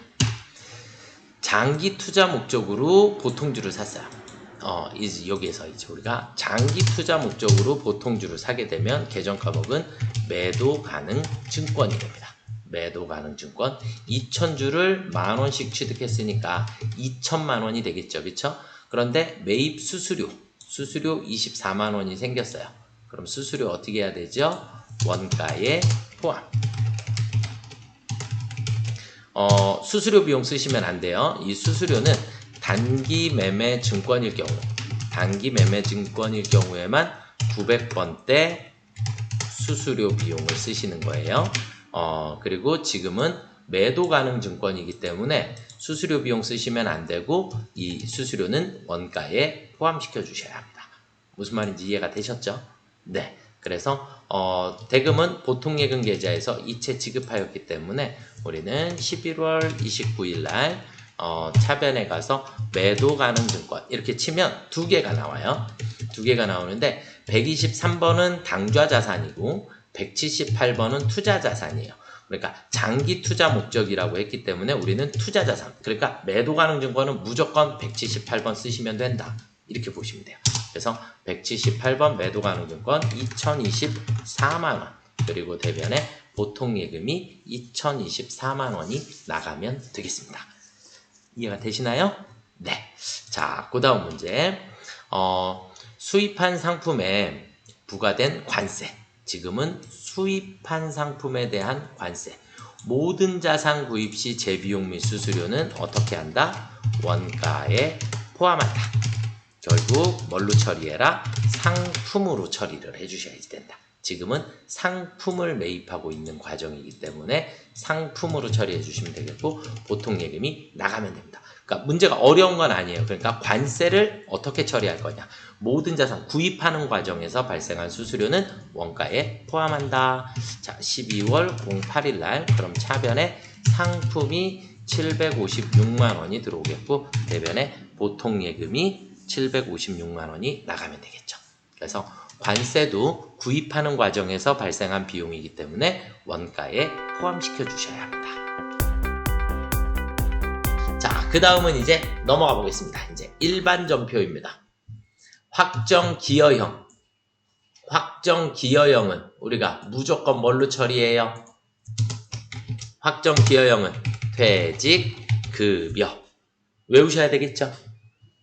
장기 투자 목적으로 보통주를 샀어요. 여기에서 이제 우리가 장기 투자 목적으로 보통주를 사게 되면 계정가목은 매도 가능 증권이 됩니다. 매도 가능 증권 2,000주를 만원씩 취득했으니까 2천만 원이 되겠죠. 그쵸? 그런데 매입 수수료 24만 원이 생겼어요. 그럼 수수료 어떻게 해야 되죠? 원가에 포함. 수수료 비용 쓰시면 안 돼요. 이 수수료는 단기 매매 증권일 경우에만 900번대 수수료 비용을 쓰시는 거예요. 그리고 지금은 매도 가능 증권이기 때문에 수수료 비용 쓰시면 안 되고, 이 수수료는 원가에 포함시켜 주셔야 합니다. 무슨 말인지 이해가 되셨죠? 네. 그래서 대금은 보통예금 계좌에서 이체 지급하였기 때문에 우리는 11월 29일 날 차변에 가서 매도 가능 증권 이렇게 치면 두 개가 나와요. 두 개가 나오는데 123번은 당좌 자산이고 178번은 투자 자산이에요. 그러니까 장기 투자 목적이라고 했기 때문에 우리는 투자 자산, 그러니까 매도 가능 증권은 무조건 178번 쓰시면 된다. 이렇게 보시면 돼요. 그래서 178번 매도 가능 증권 2024만원, 그리고 대변에 보통예금이 2024만원이 나가면 되겠습니다. 이해가 되시나요? 네. 자, 그 다음 문제. 수입한 상품에 부과된 관세. 지금은 수입한 상품에 대한 관세. 모든 자산 구입 시 재비용 및 수수료는 어떻게 한다? 원가에 포함한다. 결국 뭘로 처리해라? 상품으로 처리를 해주셔야지 된다. 지금은 상품을 매입하고 있는 과정이기 때문에 상품으로 처리해 주시면 되겠고, 보통예금이 나가면 됩니다. 그러니까 문제가 어려운 건 아니에요. 그러니까 관세를 어떻게 처리할 거냐. 모든 자산 구입하는 과정에서 발생한 수수료는 원가에 포함한다. 자, 12월 08일 날 그럼 차변에 상품이 756만 원이 들어오겠고, 대변에 보통예금이 756만 원이 나가면 되겠죠. 그래서 관세도 구입하는 과정에서 발생한 비용이기 때문에 원가에 포함시켜 주셔야 합니다. 자, 그 다음은 이제 넘어가 보겠습니다. 이제 일반 전표입니다. 확정 기여형. 확정 기여형은 우리가 무조건 뭘로 처리해요? 확정 기여형은 퇴직, 급여. 외우셔야 되겠죠?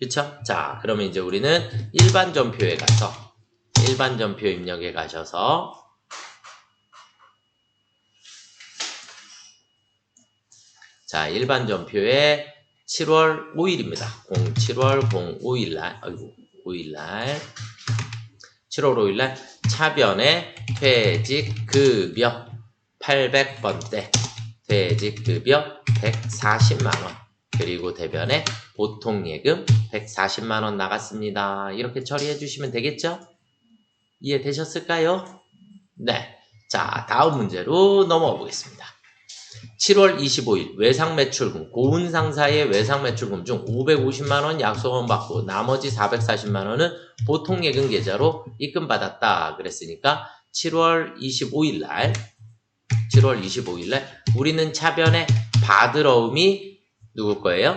그쵸? 자, 그러면 이제 우리는 일반 전표에 가서, 일반 전표 입력에 가셔서, 자, 일반 전표에 7월 5일입니다. 7월 05일날, 아이고, 5일날, 7월 5일날 차변에 퇴직급여 800번대, 퇴직급여 140만원, 그리고 대변에 보통예금 140만원 나갔습니다. 이렇게 처리해 주시면 되겠죠? 이해되셨을까요? 네. 자, 다음 문제로 넘어가 보겠습니다. 7월 25일 외상매출금, 고운상사의 외상매출금 중 550만원 약속원 받고 나머지 440만원은 보통예금 계좌로 입금받았다 그랬으니까 7월 25일날 우리는 차변에 받으러움이 누구 거예요?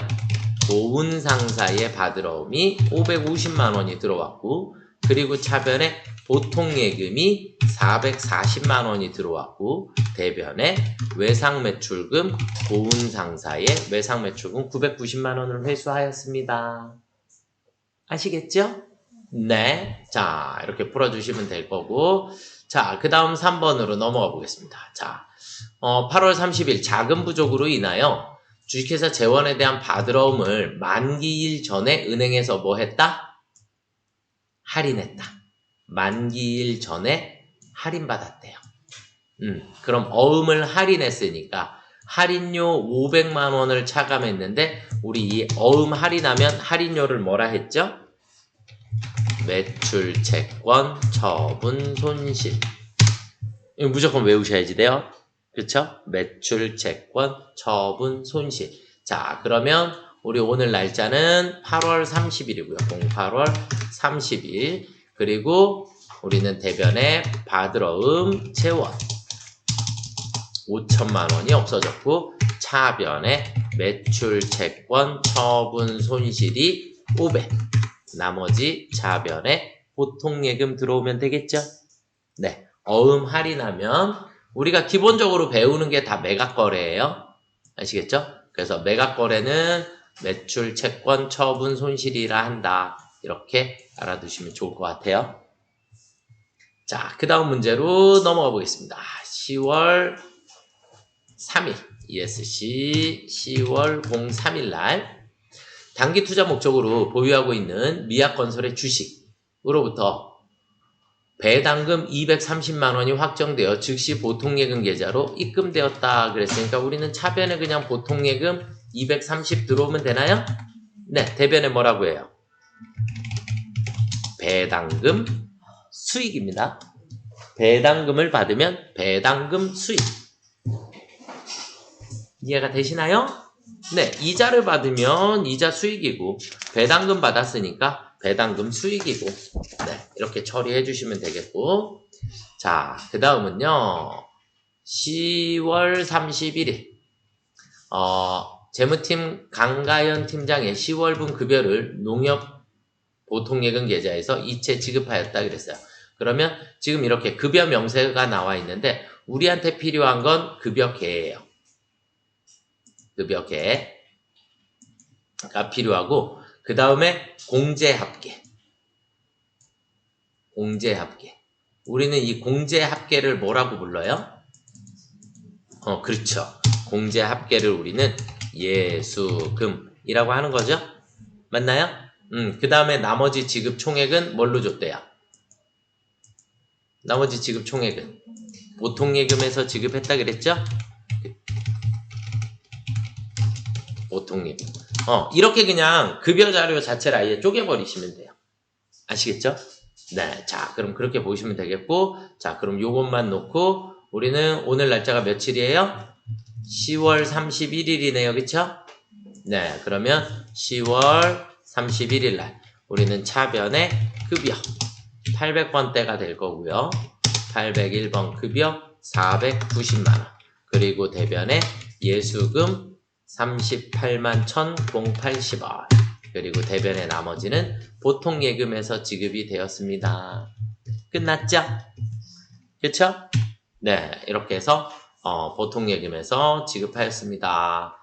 고운상사의 받으러움이 550만원이 들어왔고, 그리고 차변에 보통예금이 440만원이 들어왔고, 대변에 외상매출금, 고운상사의 외상매출금 990만원을 회수하였습니다. 아시겠죠? 네. 자, 이렇게 풀어주시면 될 거고, 자, 그 다음 3번으로 넘어가 보겠습니다. 자, 8월 30일 자금 부족으로 인하여 주식회사 재원에 대한 받으러움을 만기일 전에 은행에서 뭐 했다? 할인했다. 만기일 전에 할인받았대요. 그럼 어음을 할인했으니까 할인료 500만원을 차감했는데 우리 이 어음 할인하면 할인료를 뭐라 했죠? 매출, 채권, 처분, 손실. 이거 무조건 외우셔야지 돼요. 그쵸? 매출, 채권, 처분, 손실. 자, 그러면 우리 오늘 날짜는 8월 30일이고요. 8월 30일. 그리고 우리는 대변에 받으러움 재원 5천만원이 없어졌고, 차변에 매출, 채권, 처분, 손실이 500. 나머지 차변에 보통예금 들어오면 되겠죠? 네. 어음 할인하면 우리가 기본적으로 배우는 게 다 매각거래예요. 아시겠죠? 그래서 매각거래는 매출, 채권, 처분, 손실이라 한다. 이렇게 알아두시면 좋을 것 같아요. 자, 그 다음 문제로 넘어가 보겠습니다. 10월 3일 ESC 10월 03일 날 단기 투자 목적으로 보유하고 있는 미약건설의 주식으로부터 배당금 230만원이 확정되어 즉시 보통예금 계좌로 입금되었다 그랬으니까 우리는 차변에 그냥 보통예금 230 들어오면 되나요? 네, 대변에 뭐라고 해요? 배당금 수익입니다. 배당금을 받으면 배당금 수익. 이해가 되시나요? 네, 이자를 받으면 이자 수익이고 배당금 받았으니까 배당금 수익이고, 네, 이렇게 처리해 주시면 되겠고, 자, 그 다음은요 10월 31일 재무팀 강가연 팀장의 10월분 급여를 농협 보통예금 계좌에서 이체 지급하였다 그랬어요. 그러면 지금 이렇게 급여 명세가 나와 있는데 우리한테 필요한 건 급여계예요. 급여계가 필요하고, 그 다음에 공제합계. 공제합계. 우리는 이 공제합계를 뭐라고 불러요? 그렇죠. 공제합계를 우리는 예수금이라고 하는 거죠. 맞나요? 그 다음에 나머지 지급 총액은 뭘로 줬대요? 나머지 지급 총액은 보통예금에서 지급했다 그랬죠? 보통예금. 이렇게 그냥 급여 자료 자체를 아예 쪼개버리시면 돼요. 아시겠죠? 네. 자, 그럼 그렇게 보시면 되겠고, 자, 그럼 요것만 놓고, 우리는 오늘 날짜가 며칠이에요? 10월 31일이네요. 그쵸? 네. 그러면 10월 31일 날, 우리는 차변에 급여 800번대가 될 거고요. 801번 급여 490만원. 그리고 대변에 예수금 38만 1,080원. 그리고 대변의 나머지는 보통예금에서 지급이 되었습니다. 끝났죠? 그쵸? 네, 이렇게 해서 보통예금에서 지급하였습니다.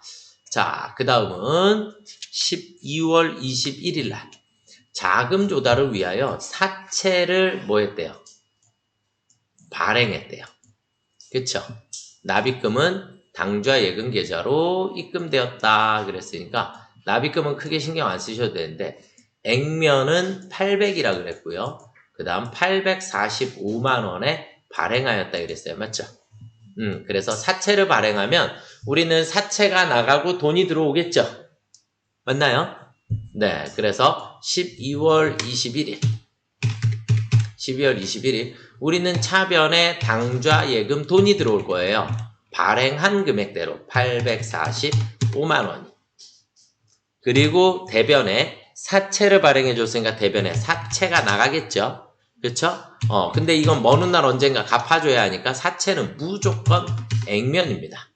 자, 그 다음은 12월 21일 날 자금 조달을 위하여 사채를 뭐 했대요? 발행했대요. 그쵸? 납입금은 당좌 예금 계좌로 입금되었다 그랬으니까 납입금은 크게 신경 안 쓰셔도 되는데 액면은 800이라 그랬고요. 그 다음 845만원에 발행하였다 그랬어요. 맞죠? 그래서 사채를 발행하면 우리는 사채가 나가고 돈이 들어오겠죠? 맞나요? 네, 그래서 12월 21일 우리는 차변에 당좌 예금 돈이 들어올 거예요. 발행한 금액대로 845만원이. 그리고 대변에 사채를 발행해 줬으니까 대변에 사채가 나가겠죠? 그쵸? 근데 이건 먼 훗날 언젠가 갚아줘야 하니까 사채는 무조건 액면입니다.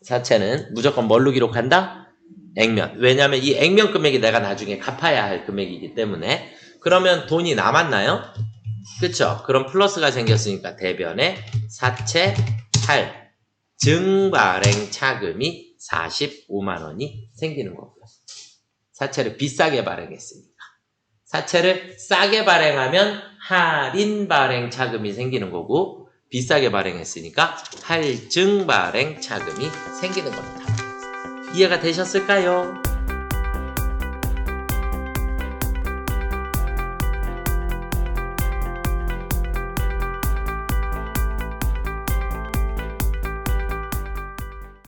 사채는 무조건 뭘로 기록한다? 액면. 왜냐하면 이 액면 금액이 내가 나중에 갚아야 할 금액이기 때문에. 그러면 돈이 남았나요? 그쵸? 그럼 플러스가 생겼으니까 대변에 사채 8 증발행 차금이 45만원이 생기는 거고요. 사채를 비싸게 발행했으니까. 사채를 싸게 발행하면 할인 발행 차금이 생기는 거고 비싸게 발행했으니까 할증 발행 차금이 생기는 겁니다. 이해가 되셨을까요?